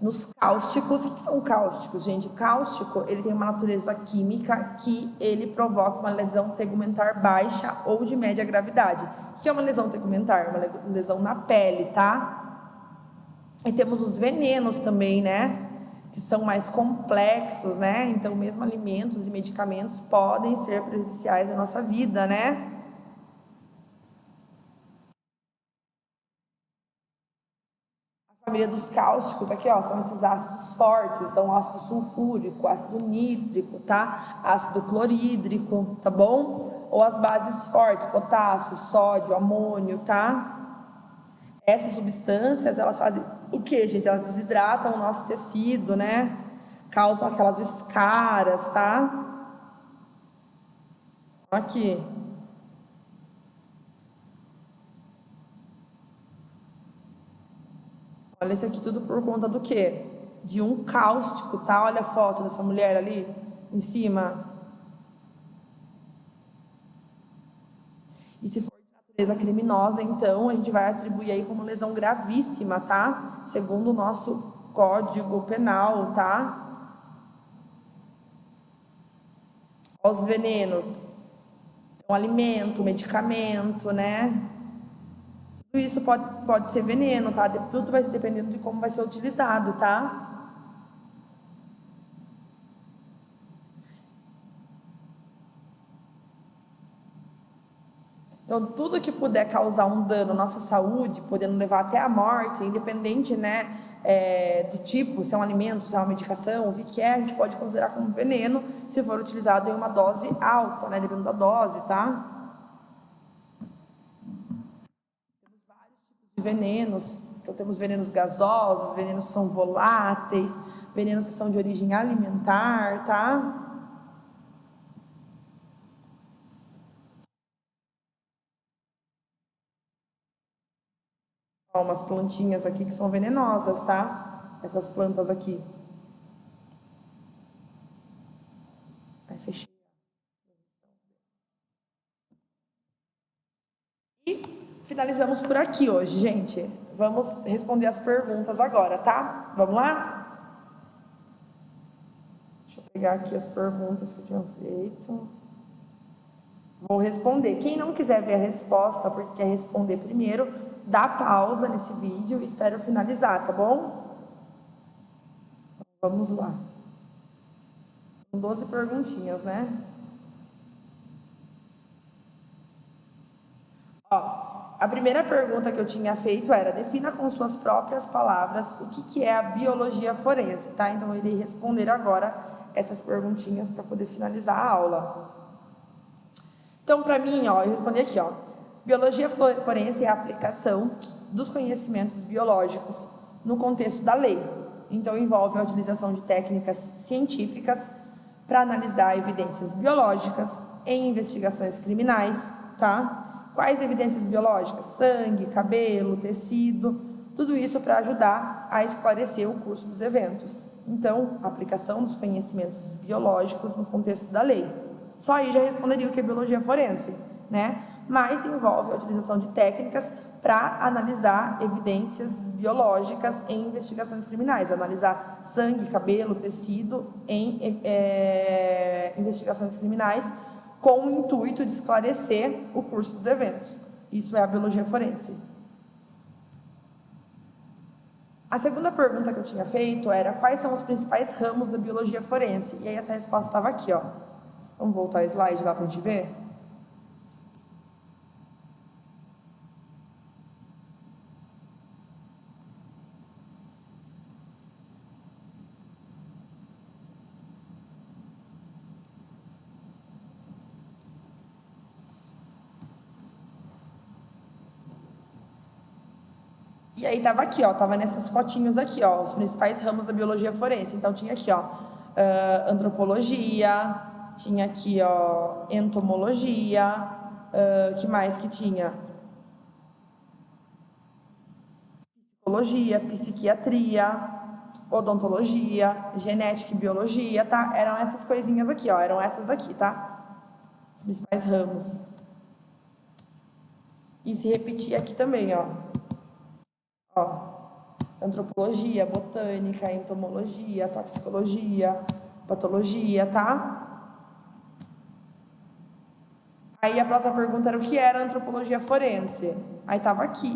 nos cáusticos. O que são cáusticos, gente? O cáustico, ele tem uma natureza química que ele provoca uma lesão tegumentar baixa ou de média gravidade. O que é uma lesão tegumentar? Uma lesão na pele, tá? E temos os venenos também, né? Que são mais complexos, né? Então, mesmo alimentos e medicamentos podem ser prejudiciais à nossa vida, né? Família dos cáusticos aqui, ó, são esses ácidos fortes, então ácido sulfúrico, ácido nítrico, tá? Ácido clorídrico, tá bom? Ou as bases fortes, potássio, sódio, amônio, tá? Essas substâncias, elas fazem o que, gente? Elas desidratam o nosso tecido, né? Causam aquelas escaras, tá? Aqui. Olha isso aqui tudo por conta do quê? De um cáustico, tá? Olha a foto dessa mulher ali em cima. E se for de natureza criminosa, então a gente vai atribuir aí como lesão gravíssima, tá? Segundo o nosso Código Penal, tá? Os venenos. Então, alimento, medicamento, né? Tudo isso pode ser veneno, tá? Tudo vai dependendo de como vai ser utilizado, tá? Então, tudo que puder causar um dano à nossa saúde, podendo levar até a morte, independente, né, do tipo, se é um alimento, se é uma medicação, o que é, a gente pode considerar como veneno se for utilizado em uma dose alta, né, dependendo da dose, tá? Temos vários tipos de venenos. Então, temos venenos gasosos, venenos que são voláteis, venenos que são de origem alimentar, tá? Ó, umas plantinhas aqui que são venenosas, tá? Essas plantas aqui. Aí, fechei. E finalizamos por aqui hoje, gente. Vamos responder as perguntas agora, tá? Vamos lá? Deixa eu pegar aqui as perguntas que eu tinha feito. Vou responder. Quem não quiser ver a resposta, porque quer responder primeiro, dá pausa nesse vídeo e espero finalizar, tá bom? Vamos lá. São 12 perguntinhas, né? Ó, a primeira pergunta que eu tinha feito era: defina com suas próprias palavras o que é a biologia forense, tá? Então eu irei responder agora essas perguntinhas para poder finalizar a aula. Então, para mim, ó, eu respondi aqui, ó. Biologia forense é a aplicação dos conhecimentos biológicos no contexto da lei. Então, envolve a utilização de técnicas científicas para analisar evidências biológicas em investigações criminais, tá? Quais evidências biológicas? Sangue, cabelo, tecido, tudo isso para ajudar a esclarecer o curso dos eventos. Então, a aplicação dos conhecimentos biológicos no contexto da lei. Só aí já responderia o que é biologia forense, né? Mas envolve a utilização de técnicas para analisar evidências biológicas em investigações criminais, analisar sangue, cabelo, tecido em investigações criminais com o intuito de esclarecer o curso dos eventos. Isso é a biologia forense. A segunda pergunta que eu tinha feito era: quais são os principais ramos da biologia forense? E aí essa resposta estava aqui, ó. Vamos voltar o slide lá para a gente ver? E aí tava aqui, ó, tava nessas fotinhos aqui, ó, os principais ramos da biologia forense. Então tinha aqui, ó, antropologia, tinha aqui, ó, entomologia, que mais que tinha? Psicologia, psiquiatria, odontologia, genética e biologia, tá? Eram essas coisinhas aqui, ó, eram essas daqui, tá? Os principais ramos. E se repetia aqui também, ó. Ó, antropologia, botânica, entomologia, toxicologia, patologia, tá? Aí a próxima pergunta era o que era antropologia forense. Aí tava aqui.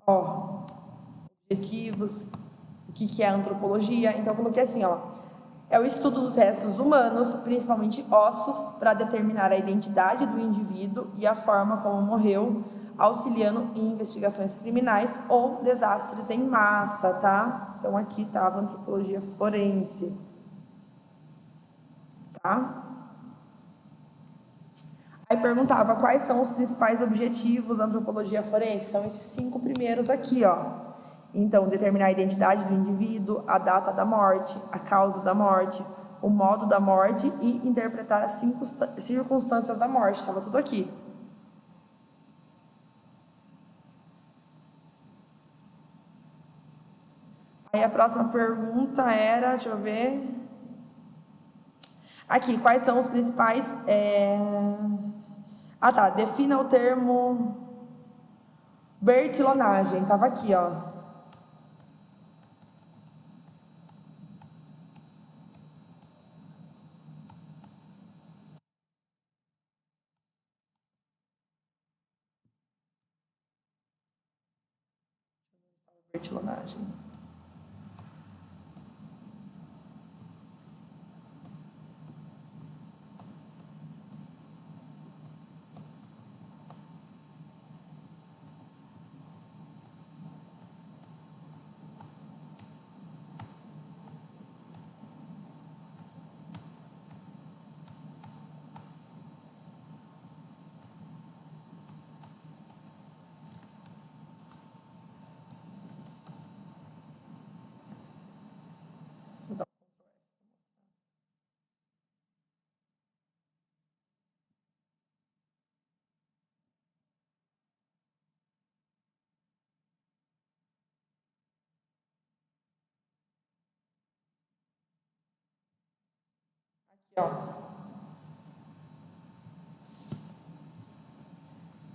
Ó, objetivos, o que é antropologia. Então eu coloquei assim, ó. É o estudo dos restos humanos, principalmente ossos, para determinar a identidade do indivíduo e a forma como morreu, auxiliando em investigações criminais ou desastres em massa, tá? Então aqui estava antropologia forense, tá? Aí perguntava quais são os principais objetivos da antropologia forense. São esses 5 primeiros aqui, ó. Então, determinar a identidade do indivíduo, a data da morte, a causa da morte, o modo da morte e interpretar as circunstâncias da morte. Estava tudo aqui. Aí a próxima pergunta era, deixa eu ver. Aqui, quais são os principais... Ah, tá. Defina o termo bertilonagem. Estava aqui, ó. Bertilonagem. Aqui, ó.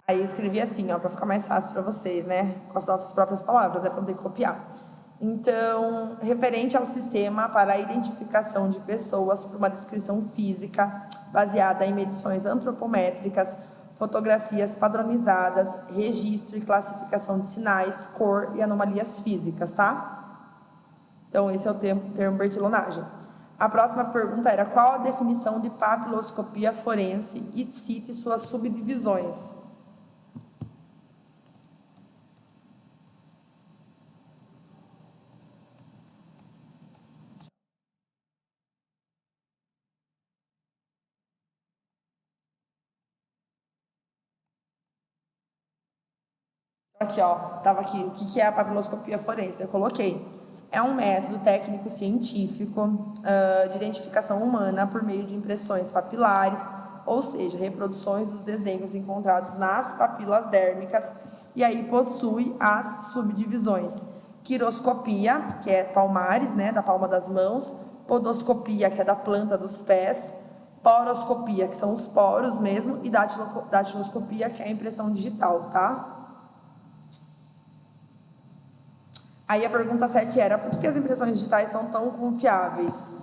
Aí eu escrevi assim, ó, para ficar mais fácil para vocês, né? Com as nossas próprias palavras, né? Para não ter que copiar. Então, referente ao sistema para a identificação de pessoas por uma descrição física baseada em medições antropométricas, fotografias padronizadas, registro e classificação de sinais, cor e anomalias físicas, tá? Então, esse é o termo bertilonagem. A próxima pergunta era qual a definição de papiloscopia forense e cite suas subdivisões. Aqui, ó, tava aqui. O que é a papiloscopia forense? Eu coloquei. É um método técnico-científico de identificação humana por meio de impressões papilares, ou seja, reproduções dos desenhos encontrados nas papilas dérmicas, e aí possui as subdivisões. Quiroscopia, que é palmares, né, da palma das mãos, podoscopia, que é da planta dos pés, poroscopia, que são os poros mesmo, e datiloscopia, que é a impressão digital, tá? Aí a pergunta 7 era, por que as impressões digitais são tão confiáveis?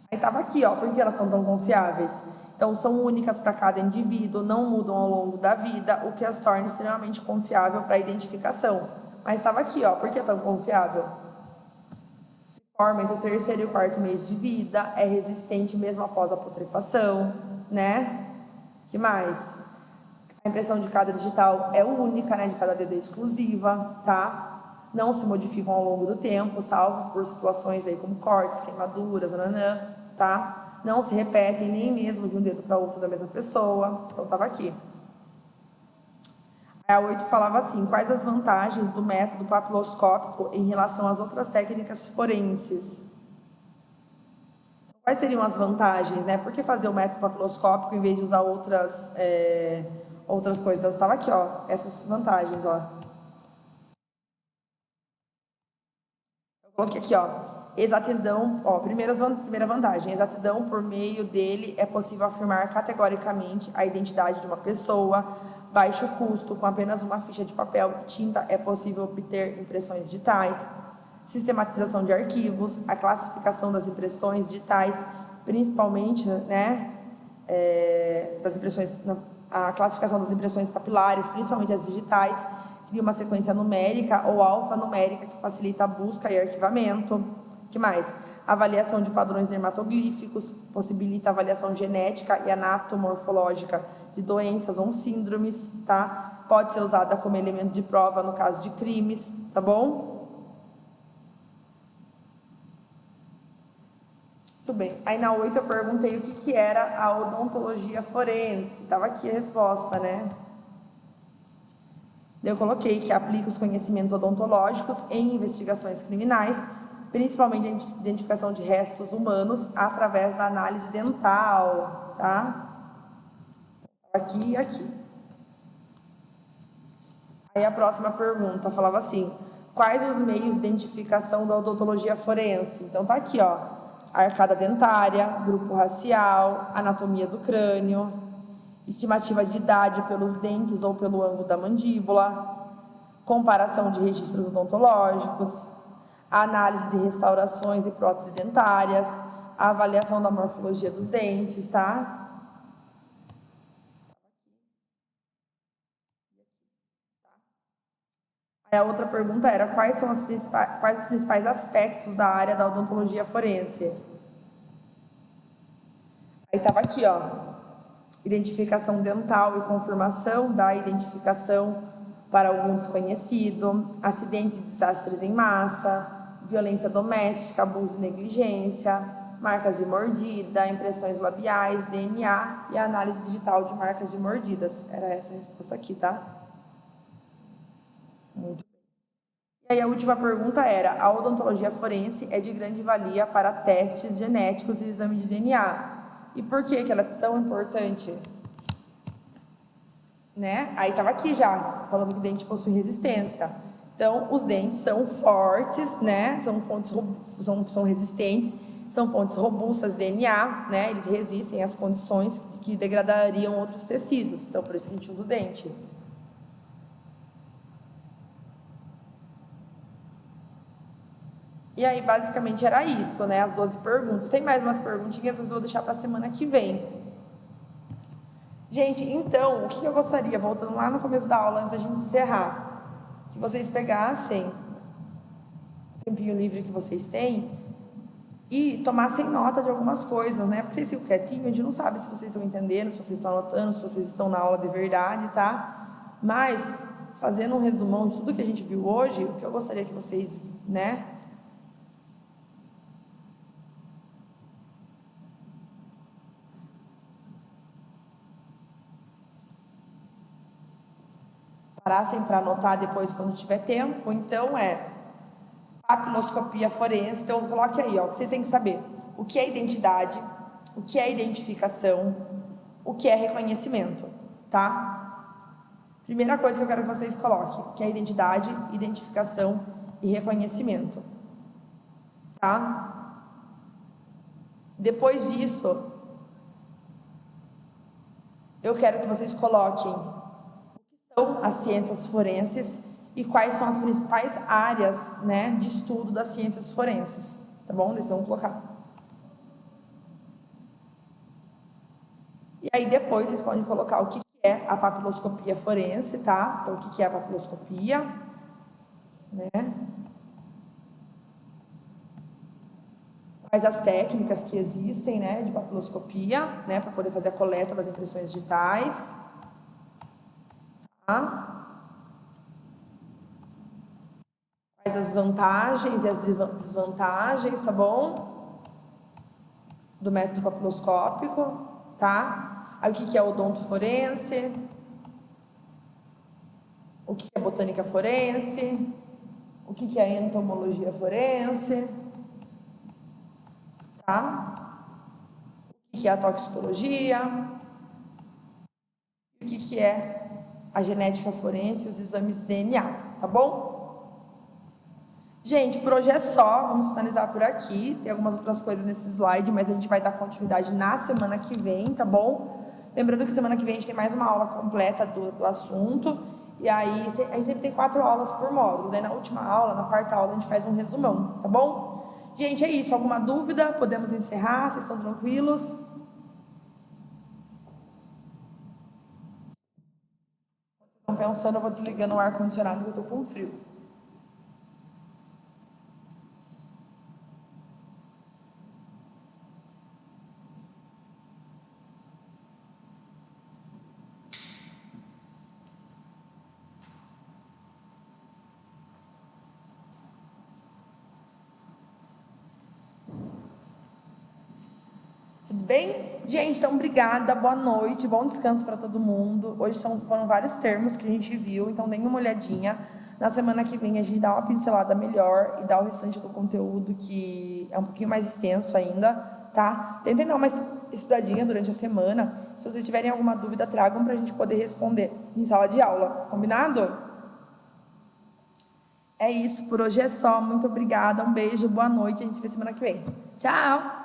Aí estava aqui, ó, por que elas são tão confiáveis? Então, são únicas para cada indivíduo, não mudam ao longo da vida, o que as torna extremamente confiável para a identificação. Mas estava aqui, ó, por que é tão confiável? Se forma entre o terceiro e o quarto mês de vida, é resistente mesmo após a putrefação, né? Que mais? A impressão de cada digital é única, né? De cada dedo é exclusiva, tá? não se modificam ao longo do tempo, salvo por situações aí como cortes, queimaduras, nananã, tá? Não se repetem nem mesmo de um dedo para outro da mesma pessoa. Então, estava aqui. A 8 falava assim: quais as vantagens do método papiloscópico em relação às outras técnicas forenses? Quais seriam as vantagens, né? Por que fazer o método papiloscópico em vez de usar outras coisas? Eu estava aqui, ó, essas vantagens, ó. Eu coloquei aqui, ó. Exatidão, ó, primeira vantagem, exatidão, por meio dele é possível afirmar categoricamente a identidade de uma pessoa. Baixo custo, com apenas uma ficha de papel e tinta é possível obter impressões digitais. Sistematização de arquivos, a classificação das impressões digitais, principalmente, né, a classificação das impressões papilares, principalmente as digitais, cria uma sequência numérica ou alfanumérica que facilita a busca e arquivamento. Que mais? Avaliação de padrões dermatoglíficos, possibilita a avaliação genética e anatomorfológica de doenças ou síndromes, tá? Pode ser usada como elemento de prova no caso de crimes, tá bom? Muito bem. Aí na 8 eu perguntei o que era a odontologia forense. Tava aqui a resposta, né? Eu coloquei que aplica os conhecimentos odontológicos em investigações criminais, principalmente a identificação de restos humanos através da análise dental, tá? Aqui e aqui. Aí a próxima pergunta falava assim: quais os meios de identificação da odontologia forense? Então tá aqui, ó: arcada dentária, grupo racial, anatomia do crânio, estimativa de idade pelos dentes ou pelo ângulo da mandíbula, comparação de registros odontológicos, a análise de restaurações e próteses dentárias, a avaliação da morfologia dos dentes, tá? A outra pergunta era: quais os principais aspectos da área da odontologia forense? Aí estava aqui, ó: identificação dental e confirmação da identificação para algum desconhecido, acidentes e desastres em massa, violência doméstica, abuso e negligência, marcas de mordida, impressões labiais, DNA e análise digital de marcas de mordidas. Era essa a resposta aqui, tá? Muito. E aí a última pergunta era: a odontologia forense é de grande valia para testes genéticos e exame de DNA. E por que ela é tão importante? Né? Aí estava aqui já, falando que o dente possui resistência. Então, os dentes são fortes, né? São resistentes, são fontes robustas de DNA, né? Eles resistem às condições que degradariam outros tecidos. Então, por isso que a gente usa o dente. E aí, basicamente, era isso, né? As 12 perguntas. Tem mais umas perguntinhas, mas eu vou deixar para a semana que vem. Gente, então, o que eu gostaria, voltando lá no começo da aula, antes da gente encerrar, que vocês pegassem o tempinho livre que vocês têm e tomassem nota de algumas coisas, né? Porque vocês ficam quietinhos, a gente não sabe se vocês estão entendendo, se vocês estão anotando, se vocês estão na aula de verdade, tá? Mas, fazendo um resumão de tudo que a gente viu hoje, o que eu gostaria que vocês, né, parassem para anotar depois quando tiver tempo. Então, papiloscopia forense. Então, coloque aí, ó, que vocês têm que saber o que é identidade, o que é identificação, o que é reconhecimento, tá? Primeira coisa que eu quero que vocês coloquem, que é identidade, identificação e reconhecimento, tá? Depois disso, eu quero que vocês coloquem o que são as ciências forenses e quais são as principais áreas, né, de estudo das ciências forenses, tá bom? Vamos colocar. E aí depois vocês podem colocar o que é a papiloscopia forense, tá? Então, o que é a papiloscopia, né? Quais as técnicas que existem, né, de papiloscopia, né, para poder fazer a coleta das impressões digitais, tá? Quais as vantagens e as desvantagens, tá bom? Do método papiloscópico, tá? Aí o que é odontoforense? O que é botânica forense? O que é entomologia forense? Tá? O que é a toxicologia? O que é a genética forense e os exames de DNA, tá bom? Gente, por hoje é só, vamos finalizar por aqui. Tem algumas outras coisas nesse slide, mas a gente vai dar continuidade na semana que vem, tá bom? Lembrando que semana que vem a gente tem mais uma aula completa do assunto. E aí, a gente sempre tem 4 aulas por módulo. Daí na última aula, na quarta aula, a gente faz um resumão, tá bom? Gente, é isso. Alguma dúvida? Podemos encerrar? Vocês estão tranquilos? Vocês estão pensando, eu vou desligando o ar-condicionado que eu tô com frio. Tudo bem? Gente, então obrigada, boa noite, bom descanso para todo mundo. Hoje foram vários termos que a gente viu, então deem uma olhadinha. Na semana que vem a gente dá uma pincelada melhor e dá o restante do conteúdo que é um pouquinho mais extenso ainda, tá? Tentem dar uma estudadinha durante a semana. Se vocês tiverem alguma dúvida, tragam para a gente poder responder em sala de aula, combinado? É isso, por hoje é só. Muito obrigada, um beijo, boa noite, a gente se vê semana que vem. Tchau!